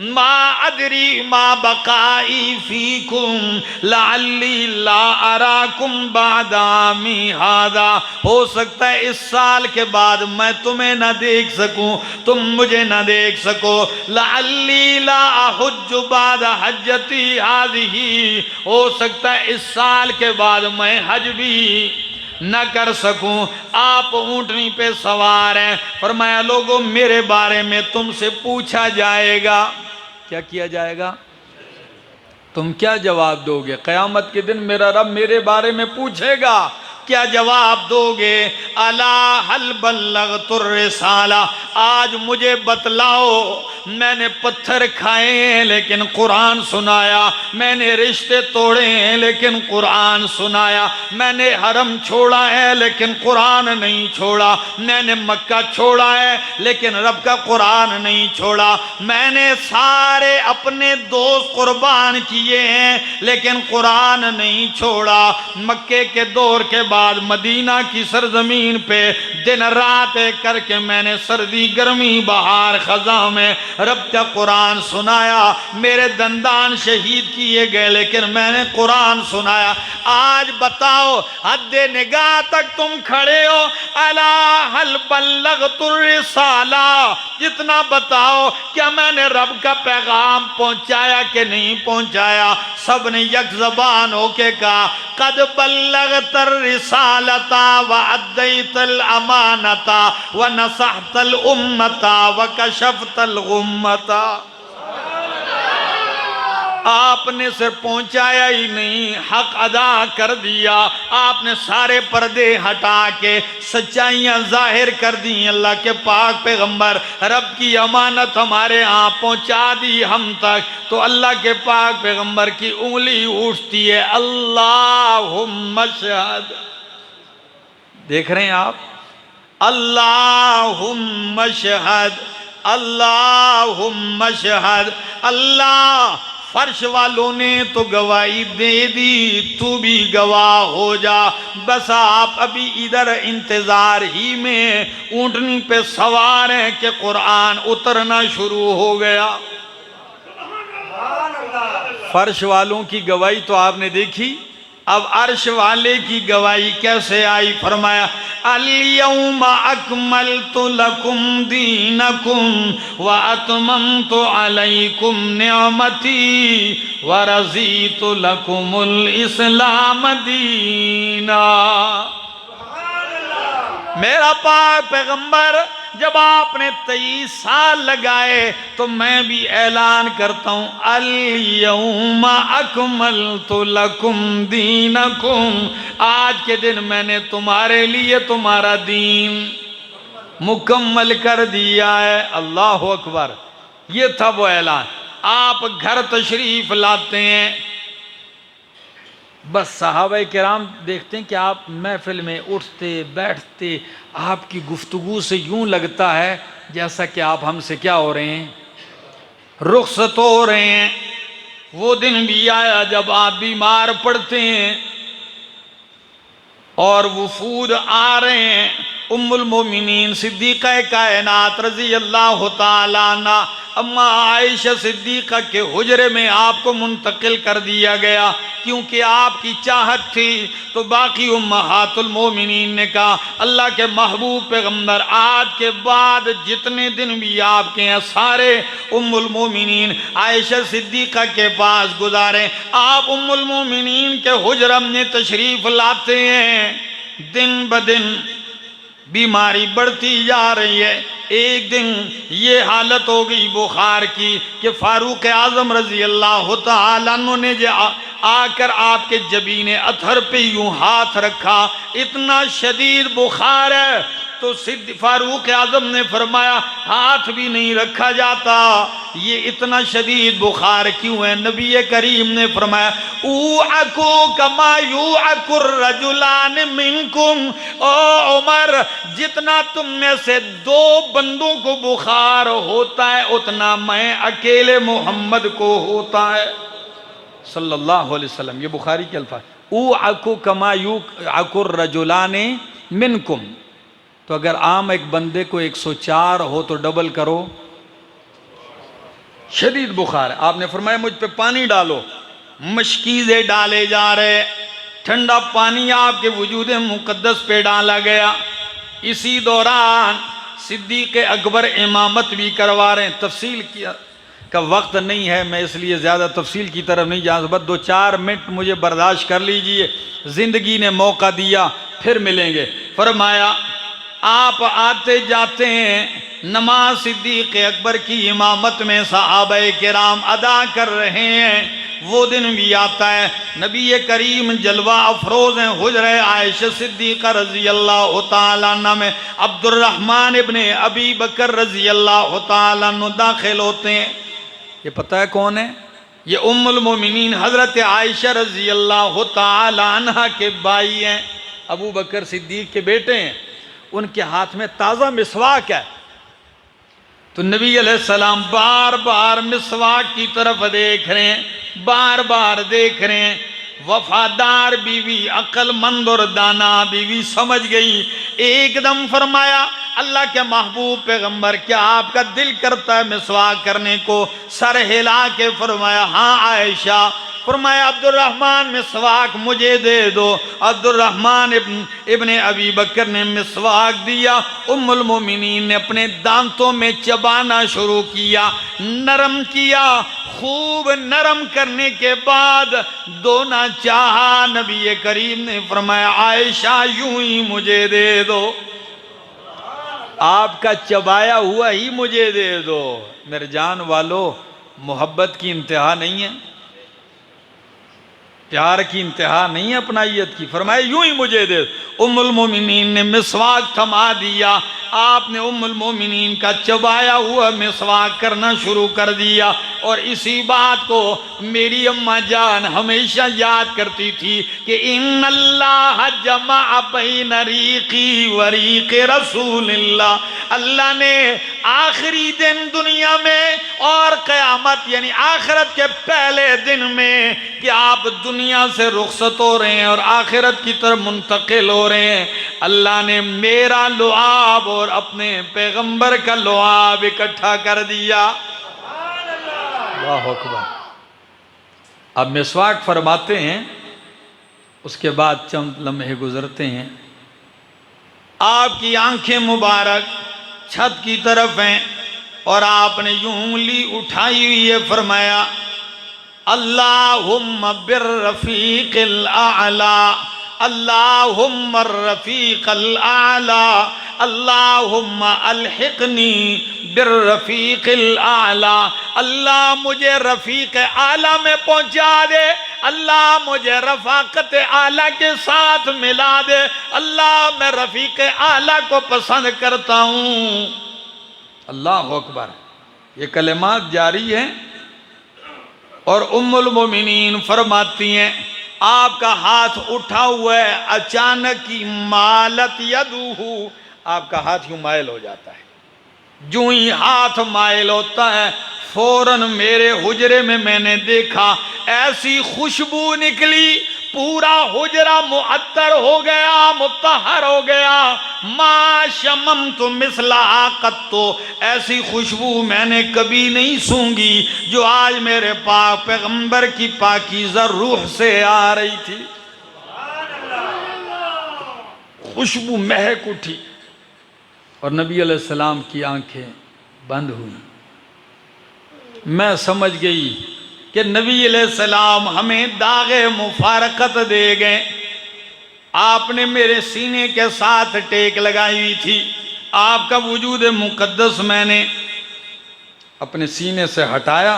माँ अदरी माँ बकाई फीकुम लअल्ली ला अराकुम बादामी हादा, हो सकता है इस साल के बाद मैं तुम्हें ना देख सकूं, तुम मुझे ना देख सको। लअल्ली ला अहुज्जु बाद हज्जती हादिही, हो सकता है इस साल के बाद मैं हज भी न कर सकूं। आप ऊंटनी पे सवार हैं, फरमाया लोगों मेरे बारे में तुमसे पूछा जाएगा। क्या किया जाएगा, तुम क्या जवाब दोगे? क़यामत के दिन मेरा रब मेरे बारे में पूछेगा, क्या जवाब दोगे? अला हल बल्लगतुर रिसाला, आज मुझे बतलाओ, मैंने पत्थर खाए हैं लेकिन कुरान सुनाया, मैंने रिश्ते तोड़े हैं लेकिन कुरान सुनाया, मैंने हरम छोड़ा है लेकिन कुरान नहीं छोड़ा, मैंने मक्का छोड़ा है लेकिन रब का कुरान नहीं छोड़ा, मैंने सारे अपने दोस्त कुर्बान किए हैं लेकिन कुरान नहीं छोड़ा। मक्के के दौर के बाद मदीना की सरजमीन पे दिन रात करके मैंने सर्दी गर्मी बहार खजा में रब का कुरान सुनाया। मेरे दंदान शहीद किए गए लेकिन मैंने कुरान सुनाया। आज बताओ हद्दे निगाह तक तुम खड़े हो। अला हल बल्लगतुर रिसाला, जितना बताओ क्या मैंने रब का पैगाम पहुंचाया कि नहीं पहुंचाया। सब ने यक ज़बान होके कहा कद बल्लगतर रिसालता व अद्दैतल अमानता व नसहतल उम्मता व कशफतल गुम्मता। आपने सिर्फ पहुंचाया ही नहीं, हक अदा कर दिया। आपने सारे पर्दे हटा के सच्चाइयां जाहिर कर दी। अल्लाह के पाक पैगंबर रब की अमानत हमारे यहाँ पहुंचा दी हम तक। तो अल्लाह के पाक पैगंबर की उंगली उठती है, अल्लाहुम्मा शहद। देख रहे हैं आप, अल्लाहुम्मा शहद, अल्लाहुम्मा शहद। अल्लाह फर्श वालों ने तो गवाही दे दी, तू भी गवाह हो जा। बस आप अभी इधर इंतजार ही में ऊंटनी पे सवार हैं कि कुरान उतरना शुरू हो गया। फर्श वालों की गवाही तो आपने देखी, अब अर्श वाले की गवाही कैसे आई। फरमाया अल-यौमा अकमलतु लकुम दीनकुम व अतममतु अलैकुम निअमती व रज़ीतु लकुमुल इस्लाम दीना। मेरा पाक पैगंबर जब आपने 23 साल लगाए तो मैं भी ऐलान करता हूं, अल-यौमा अकमलतु लकुम दीनकुम, आज के दिन मैंने तुम्हारे लिए तुम्हारा दीन मुकम्मल कर दिया है। अल्लाह अकबर। ये था वो ऐलान। आप घर तशरीफ लाते हैं, बस सहाबा किराम देखते हैं कि आप महफिल में उठते बैठते, आपकी गुफ्तगू से यूं लगता है जैसा कि आप हमसे क्या हो रहे हैं, रुखसत हो रहे हैं। वो दिन भी आया जब आप बीमार पड़ते हैं और वफूद आ रहे हैं। उम्मुल मोमिनीन सिद्दीक़ा कायनात रज़ी अल्लाह तआला अन्हा अम्मा आयशा सिद्दीक़ा के हुजरे में आपको मुंतकिल कर दिया गया, क्योंकि आपकी चाहत थी। तो बाकी उम्महातुल मोमिनीन ने कहा अल्लाह के महबूब पैगंबर आज के बाद जितने दिन भी आपके हैं सारे उम्मुल मोमिनीन आयशा सिद्दीक़ा के पास गुजारें। आप उम्मुल मोमिनीन के हुजरा में तशरीफ लाते हैं। दिन ब दिन बीमारी बढ़ती जा रही है। एक दिन ये हालत हो गई बुखार की कि फारूक आजम रजी अल्लाह तआला अन्हु ने जो आकर आपके जबीने अथर पे यूं हाथ रखा, इतना शदीद बुखार है। तो सिद्ध फारूक आजम ने फरमाया हाथ भी नहीं रखा जाता, ये इतना शदीद बुखार क्यों है। नबी करीम ने फरमाया ऊअकु कमा यूअकुर रजुलान मिनकुम, ओ उमर जितना तुम में से 2 बंदों को बुखार होता है उतना मैं अकेले मोहम्मद को होता है सल्लल्लाहु अलैहि वसल्लम। ये बुखारी के अल्फाज, ऊअकु कमा यूअकुर रजुलान मिनकुम। तो अगर आम एक बंदे को 104 हो तो डबल करो, शदीद बुखार है। आपने फरमाया मुझ पे पानी डालो, मशकीज़े डाले जा रहे, ठंडा पानी आपके वजूद मुक़द्दस पे डाला गया। इसी दौरान सिद्दीक़ अकबर इमामत भी करवा रहे हैं। तफसील किया का वक्त नहीं है, मैं इसलिए ज़्यादा तफसील की तरफ नहीं जा सकता। 2-4 मिनट मुझे बर्दाश्त कर लीजिए, ज़िंदगी ने मौका दिया, फिर मिलेंगे। फरमाया आप आते जाते हैं, नमाज सिद्दीक़ अकबर की इमामत में सहाबाए किराम अदा कर रहे हैं। वो दिन भी आता है नबी करीम जलवा अफरोज हैं हुजरे आयशा सिद्दीक़ा रज़ी अल्लाह तआला अन्हा में अब्दुर्रहमान इब्ने अबी बकर रज़ी अल्लाह तआला अन्हु दाखिल होते हैं। ये पता है कौन है? ये उम्मुल मोमिनीन हज़रत आयशा रज़ी अल्लाह तआला अन्हा के भाई हैं, अबू बकर सिद्दीक़ के बेटे हैं। उनके हाथ में ताज़ा मिसवाक है। तो नबी अलैहिस्सलाम बार बार मिसवाक की तरफ देख रहे हैं, बार बार देख रहे हैं। वफादार बीवी, अक्लमंद और दाना बीवी समझ गई। एकदम फरमाया अल्लाह के महबूब पैगंबर, क्या आपका दिल करता है मिसवाक करने को? सर हिला के फरमाया हाँ आयशा। फरमाया अब्दुर्रहमान मिसवाक मुझे दे दो। अब्दुर्रहमान इब्ने अबी बकर ने मिसवाक दिया। उम्मुल मोमिनीन ने अपने दांतों में चबाना शुरू किया, नरम किया। खूब नरम करने के बाद दोना चाहा। नबी करीम ने फरमाया आयशा यूं ही मुझे दे दो, आपका चबाया हुआ ही मुझे दे दो। मेरे जान वालों, मोहब्बत की इंतहा नहीं है, प्यार की इंतहा नहीं है अपनाइयत की। फरमाया यूं ही मुझे दे। उम्मुल मोमिनीन ने मिसवाक थमा दिया। आपने उम्मुल मोमिनीन का चबाया हुआ मिसवाक करना शुरू कर दिया। और इसी बात को मेरी अम्मा जान हमेशा याद करती थी कि इन्नल्लाह जमा बैन रीक़ी व रीक़ रसूलिल्लाह, अल्लाह ने आखिरी दिन दुनिया में और क़यामत यानी आखिरत के पहले दिन में कि आप दुनिया से रुखसत हो रहे हैं और आखिरत की तरफ मुंतकिल हो रहे हैं, अल्लाह ने मेरा लुआब और अपने पैगंबर का लुआब इकट्ठा कर दिया। अल्लाहु अकबर। अब मिसवाक फरमाते हैं, उसके बाद चंद लम्हे गुजरते हैं। आपकी आंखें मुबारक छत की तरफ हैं और आपने यूं उंगली उठाई हुई है। फरमाया अल्लाहुम्मा बिर्रफीक़िल आला, अल्लाहुम्मा रफ़ीक़ल आला, अल्लाहुम्मा अलहिक़नी बिर्रफ़ीक़िल आला। अल्लाह मुझे रफ़ीक़ आला में पहुंचा दे, अल्लाह मुझे रफ़ाक़त आला के साथ मिला दे। अल्लाह मैं रफ़ीक़ आला को पसंद करता हूँ। अल्लाह अकबर। ये कलिमात जारी हैं और उम्मुल मोमिनीन फरमाती हैं आपका हाथ उठा हुआ है, अचानक ही मालत यदुहु, आपका हाथ यूं मायल हो जाता है। जो ही हाथ मायल होता है फौरन मेरे हुजरे में मैंने देखा ऐसी खुशबू निकली, पूरा हुजरा मुअत्तर हो गया, मुत्तहर हो गया। मा शममतु मिसला कत्तो, ऐसी खुशबू मैंने कभी नहीं सूंघी जो आज मेरे पाक पैगंबर की पाकीज़ा रूह से आ रही थी। खुशबू महक उठी और नबी अलैहिस्सलाम की आंखें बंद हुई। मैं समझ गई कि नबी अलैहिस्सलाम हमें दागे मुफारकत दे गए। आपने मेरे सीने के साथ टेक लगाई हुई थी, आपका वजूद मुकद्दस मैंने अपने सीने से हटाया,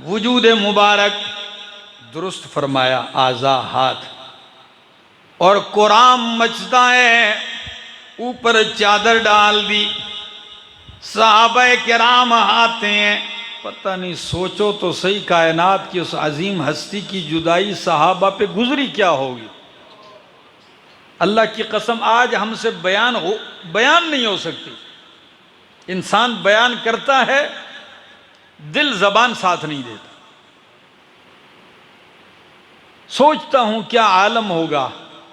वजूद मुबारक दुरुस्त फरमाया, आज़ा हाथ, और कुरान मचता है, ऊपर चादर डाल दी। सहाबा किराम आते हैं, पता नहीं सोचो तो सही कायनात की उस अजीम हस्ती की जुदाई सहाबा पे गुजरी क्या होगी। अल्लाह की कसम आज हमसे बयान नहीं हो सकती। इंसान बयान करता है, दिल जबान साथ नहीं देता। सोचता हूं क्या आलम होगा।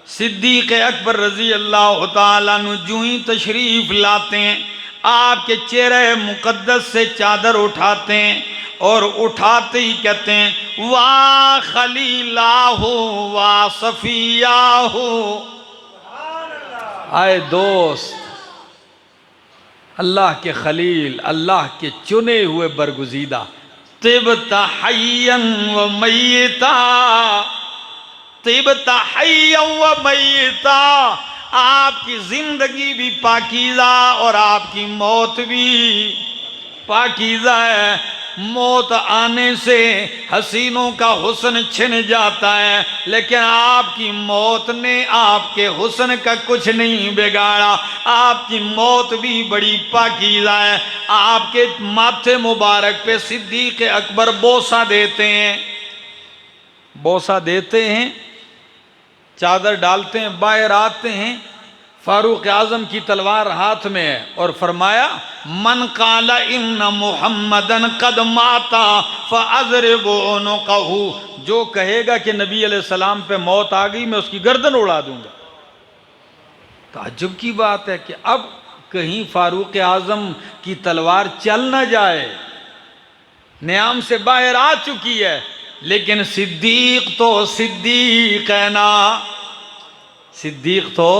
सिद्दीक़ अकबर रजी अल्लाह तआला अन्हु जो ही तशरीफ लाते हैं, आपके चेहरे मुकद्दस से चादर उठाते हैं और उठाते ही कहते हैं वाह खलीलाहु वाह सफियाहु, आए दोस्त, अल्लाह के खलील, अल्लाह के चुने हुए बरगुजीदा, तिबता हय्यन व मय्यता, तिबता हय्यन व मय्यता, आपकी जिंदगी भी पाकीज़ा और आपकी मौत भी पाकीज़ा है। मौत आने से हसीनों का हुस्न छिन जाता है, लेकिन आपकी मौत ने आपके हुस्न का कुछ नहीं बिगाड़ा। आपकी मौत भी बड़ी पाकीज़ा है। आपके माथे मुबारक पे सिद्दीक़ अकबर बोसा देते हैं, बोसा देते हैं, चादर डालते हैं, बाहर आते हैं, फारूक आजम की तलवार हाथ में है और फरमाया मन काला इन्ना मुहम्मदन कद माता फअज़रिबू उनुक़हू, जो कहेगा कि नबी अलैहिस्सलाम पे मौत आ गई मैं उसकी गर्दन उड़ा दूंगा। ताज्जुब की बात है कि अब कहीं फारूक आजम की तलवार चल न जाए। नियाम से बाहर आ चुकी है, लेकिन सिद्दीक तो सिद्दीक है ना, सिद्दीक तो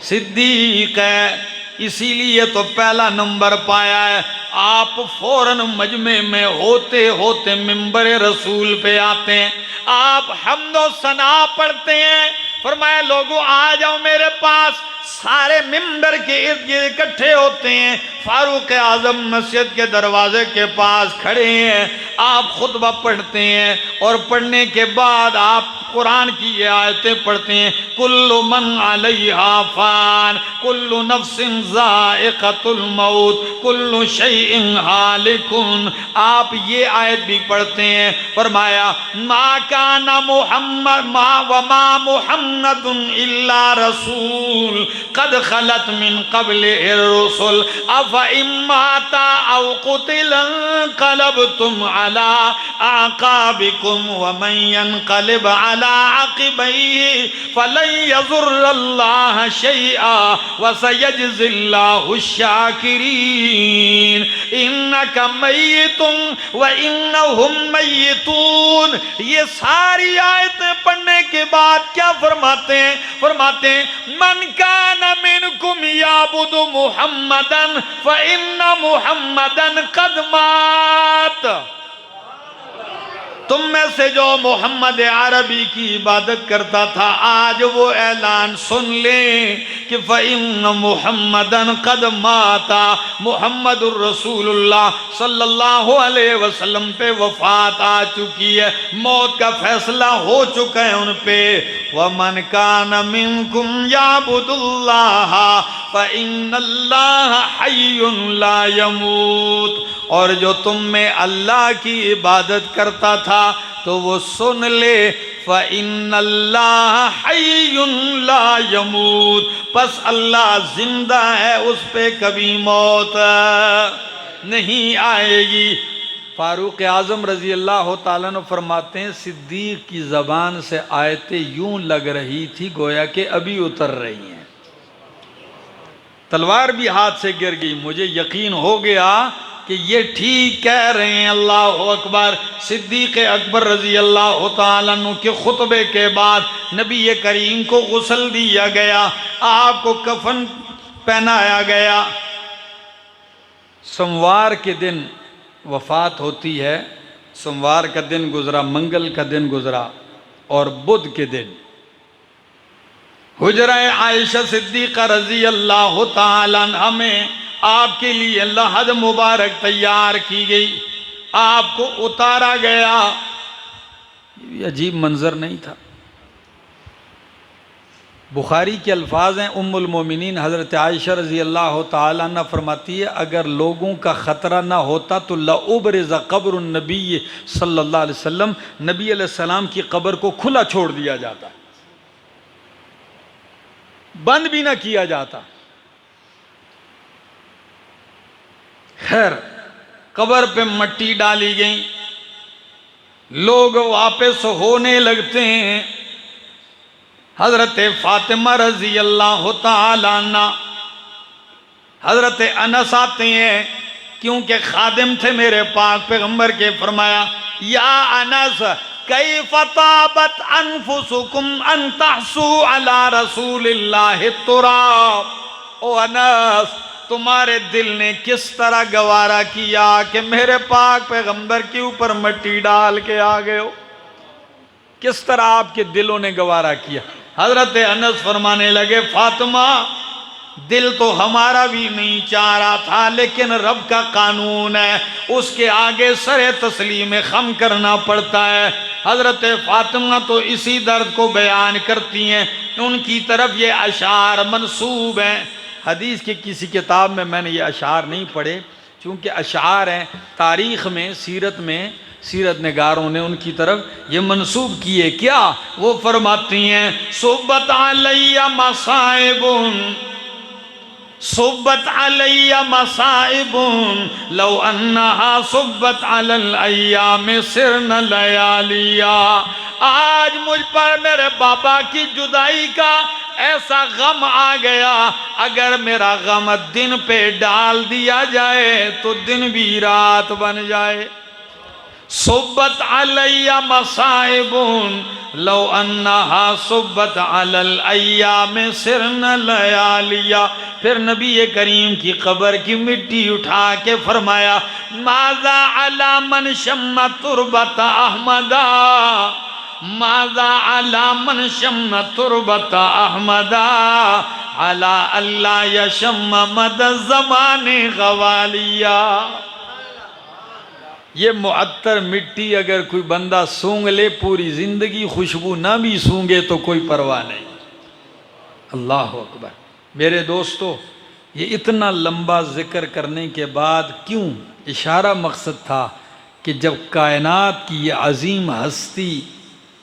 सिद्दीक है, इसीलिए तो पहला नंबर पाया है। आप फौरन मजमे में होते होते मिंबर रसूल पे आते हैं, आप हम्दो सना पढ़ते हैं, फरमाया लोगों आ जाओ मेरे पास। सारे मिंबर के इर्द गिर्द इकट्ठे होते हैं, फारूक आजम मस्जिद के दरवाजे के पास खड़े हैं, आप खुतबा पढ़ते हैं और पढ़ने के बाद आप कुरान की ये आयतें पढ़ते हैं, कुल्लु मन अलैहा फान, कुल्लु नफ्सिन ज़ाइक़तुल मौत, कुल्लु शैइन हालिकुन। आप ये आयत भी पढ़ते हैं, फरमाया मा काना मुहम्मद मा व मा मुहम्मदुन इल्ला रसूल कद खलत मिन क़ब्लिहि रुसुल अफ़ इम्माता औ क़ुतिला क़लबतुम अला आक़ाबिकुम व मन यनक़लिब अला आक़िबैहि फ़लन यज़ुर्रल्लाह शैआ व सयजज़िल्लाहु शाकिरीन। इन्नका मय्यितुन व इन्नहुम मय्यितून। ये सारी आयतें पढ़ने के बाद क्या फरमाते हैं? फरमाते हैं मन काना मिनकुम याबुदु मुहम्मदन फ इन्ना मुहम्मदन कद मात। तुम में से जो मोहम्मद अरबी की इबादत करता था, आज वो ऐलान सुन ले कि फ़इन्न मुहम्मदन कद माता, मोहम्मदुर रसूलुल्लाह सल्लल्लाहु अलैहि वसल्लम पे वफ़ात आ चुकी है, मौत का फैसला हो चुका है उन पे। वमन कान मिनकुम याबुदुल्लाह फ़इन्नल्लाह हय्युन ला यमूत। और जो तुम में अल्लाह की इबादत करता था तो वो सुन ले, फ़इन्नल्लाह हय्युन ला यमूत, बस अल्लाह जिंदा है, उस पे कभी मौत नहीं आएगी। फारूक आज़म रज़ी अल्लाह ताला अन्हु फरमाते हैं सिद्दीक की ज़बान से आयतें यूं लग रही थी गोया कि अभी उतर रही हैं। तलवार भी हाथ से गिर गई, मुझे यकीन हो गया कि ये ठीक कह रहे हैं। अल्लाह अकबर। सिद्दीक अकबर रजी अल्लाह ताला अन्हु के खुतबे के बाद नबी करीम को गुस्ल दिया गया, आपको कफन पहनाया गया। सोमवार के दिन वफ़ात होती है, सोमवार का दिन गुजरा, मंगल का दिन गुजरा और बुध के दिन हुजरा आयशा सिद्दीक़ा रज़ी अल्लाह ताला अन्हा में आपके लिए लहद मुबारक तैयार की गई, आपको उतारा गया। ये अजीब मंजर नहीं था। बुखारी के अल्फाज हैं, उम्मुल मोमिनीन हज़रत आयशा रज़ी अल्लाह ताला अन्हा फरमाती है अगर लोगों का ख़तरा ना होता तो लउब्रिज़ क़ब्रुन नबी सल्लल्लाहु अलैहि वसल्लम, नबी अलैहिस्सलाम की कब्र को खुला छोड़ दिया जाता, बंद भी ना किया जाता। खैर, कब्र पे मट्टी डाली गई, लोग वापस होने लगते हैं। हजरत फातिमा रजी अल्लाह ताला अन्हा, हजरत अनस आते हैं, क्योंकि खादिम थे मेरे पाक पैगंबर के, फरमाया या अनस कैफ ताबत अनफुसुकुम अन तहसु अला रसूलिल्लाह तुराब। ओ अनस, तुम्हारे दिल ने किस तरह गवारा किया कि मेरे पाक पैगंबर के ऊपर मिट्टी डाल के आ गए हो? किस तरह आपके दिलों ने गवारा किया? हजरत अनस फरमाने लगे फातिमा, दिल तो हमारा भी नहीं चाह रहा था, लेकिन रब का कानून है, उसके आगे सरे तस्लीम खम करना पड़ता है। हजरत फातिमा तो इसी दर्द को बयान करती हैं, उनकी तरफ ये अशार मंसूब हैं। हदीस की किसी किताब में मैंने ये अशार नहीं पढ़े, चूँकि अशार हैं तारीख़ में, सीरत में, सीरत निगारों ने उनकी तरफ ये मंसूब किए। क्या वो फरमाती हैं सुब्बत अलैया मसाइबुन सुब्बत अलैया मसाइबुन लौ अन्नहा सुब्बत अलल अय्याम सिरन लयालिया। आज मुझ पर मेरे बाबा की जुदाई का ऐसा गम आ गया, अगर मेरा गम दिन पे डाल दिया जाए तो दिन भी रात बन जाए। सुब्बत अलैया मसाइबुन लौ अन्नहा सुब्बत अलल अय्याम सिरन लयालिया। फिर नबी करीम की कब्र की मिट्टी उठा के फरमाया, माज़ा अला मन शम्मा तुरबत अहमदा, माज़ा अला मन शम्मा तुरबत अहमदा, अला अल्लाह यशम्मा मद ज़माने गवालिया। ये मुअत्तर मिट्टी अगर कोई बंदा सूंघ ले, पूरी जिंदगी खुशबू ना भी सूंघे तो कोई परवाह नहीं। अल्लाह अकबर। मेरे दोस्तों, ये इतना लंबा जिक्र करने के बाद क्यों? इशारा मकसद था कि जब कायनात की ये अजीम हस्ती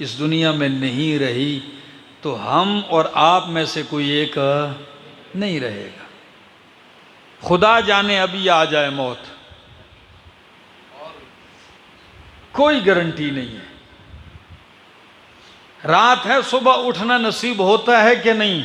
इस दुनिया में नहीं रही तो हम और आप में से कोई एक नहीं रहेगा। खुदा जाने अभी आ जाए मौत, कोई गारंटी नहीं है। रात है, सुबह उठना नसीब होता है कि नहीं?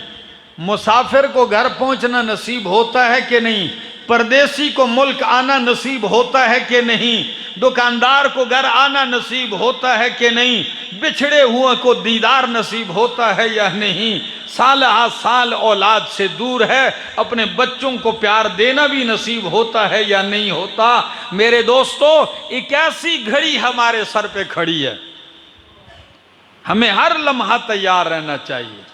मुसाफिर को घर पहुंचना नसीब होता है कि नहीं? परदेसी को मुल्क आना नसीब होता है कि नहीं? दुकानदार को घर आना नसीब होता है कि नहीं? बिछड़े हुए को दीदार नसीब होता है या नहीं? साल हा साल औलाद से दूर है, अपने बच्चों को प्यार देना भी नसीब होता है या नहीं होता? मेरे दोस्तों, एक ऐसी घड़ी हमारे सर पे खड़ी है, हमें हर लम्हा तैयार रहना चाहिए।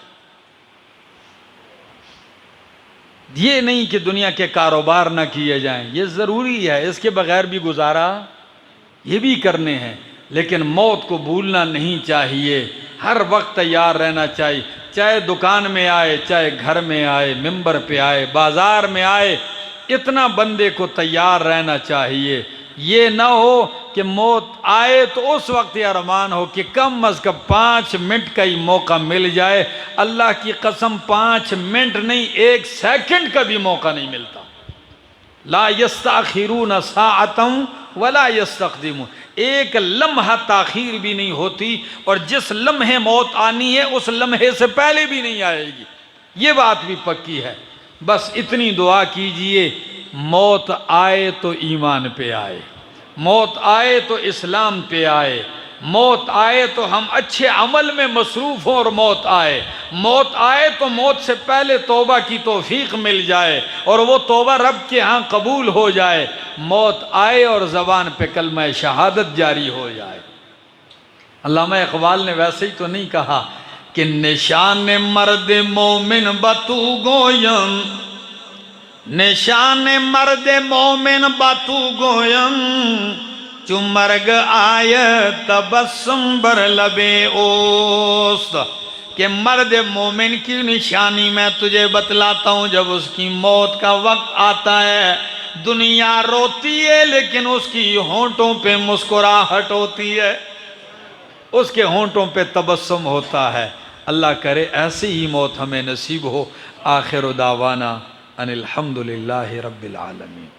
ये नहीं कि दुनिया के कारोबार ना किए जाएं, ये ज़रूरी है, इसके बगैर भी गुजारा ये भी करने हैं, लेकिन मौत को भूलना नहीं चाहिए। हर वक्त तैयार रहना चाहिए, चाहे दुकान में आए, चाहे घर में आए, मिंबर पे आए, बाजार में आए, इतना बंदे को तैयार रहना चाहिए। ये ना हो कि मौत आए तो उस वक्त ये अरमान हो कि कम अज़ कम 5 मिनट का ही मौका मिल जाए। अल्लाह की कसम, 5 मिनट नहीं, 1 सेकंड का भी मौका नहीं मिलता। ला यस्ताखिरून साअतम वला यस्तक़दिमून, एक लम्हा ताखीर भी नहीं होती, और जिस लम्हे मौत आनी है उस लम्हे से पहले भी नहीं आएगी, ये बात भी पक्की है। बस इतनी दुआ कीजिए, मौत आए तो ईमान पे आए, मौत आए तो इस्लाम पे आए, मौत आए तो हम अच्छे अमल में मसरूफ़ हों, और मौत आए तो मौत से पहले तौबा की तौफीक मिल जाए और वो तौबा रब के यहाँ कबूल हो जाए। मौत आए और ज़बान पे कलमा शहादत जारी हो जाए। अल्लामा इक़बाल ने वैसे ही तो नहीं कहा कि निशान मर्द मोमिन बतू गोयम, निशान मर्द मोमिन बतू गोयम, चुमर्ग आय तबस्सुम बर लबे ओस्त, कि मर्द मोमिन की निशानी मैं तुझे बतलाता हूँ, जब उसकी मौत का वक्त आता है दुनिया रोती है लेकिन उसकी होंठों पे मुस्कुराहट होती है, उसके होंठों पे तबस्सुम होता है। अल्लाह करे ऐसी ही मौत हमें नसीब हो। आखिर दावाना अनिल हम्दुलिल्लाहि रब्बिल आलमीन।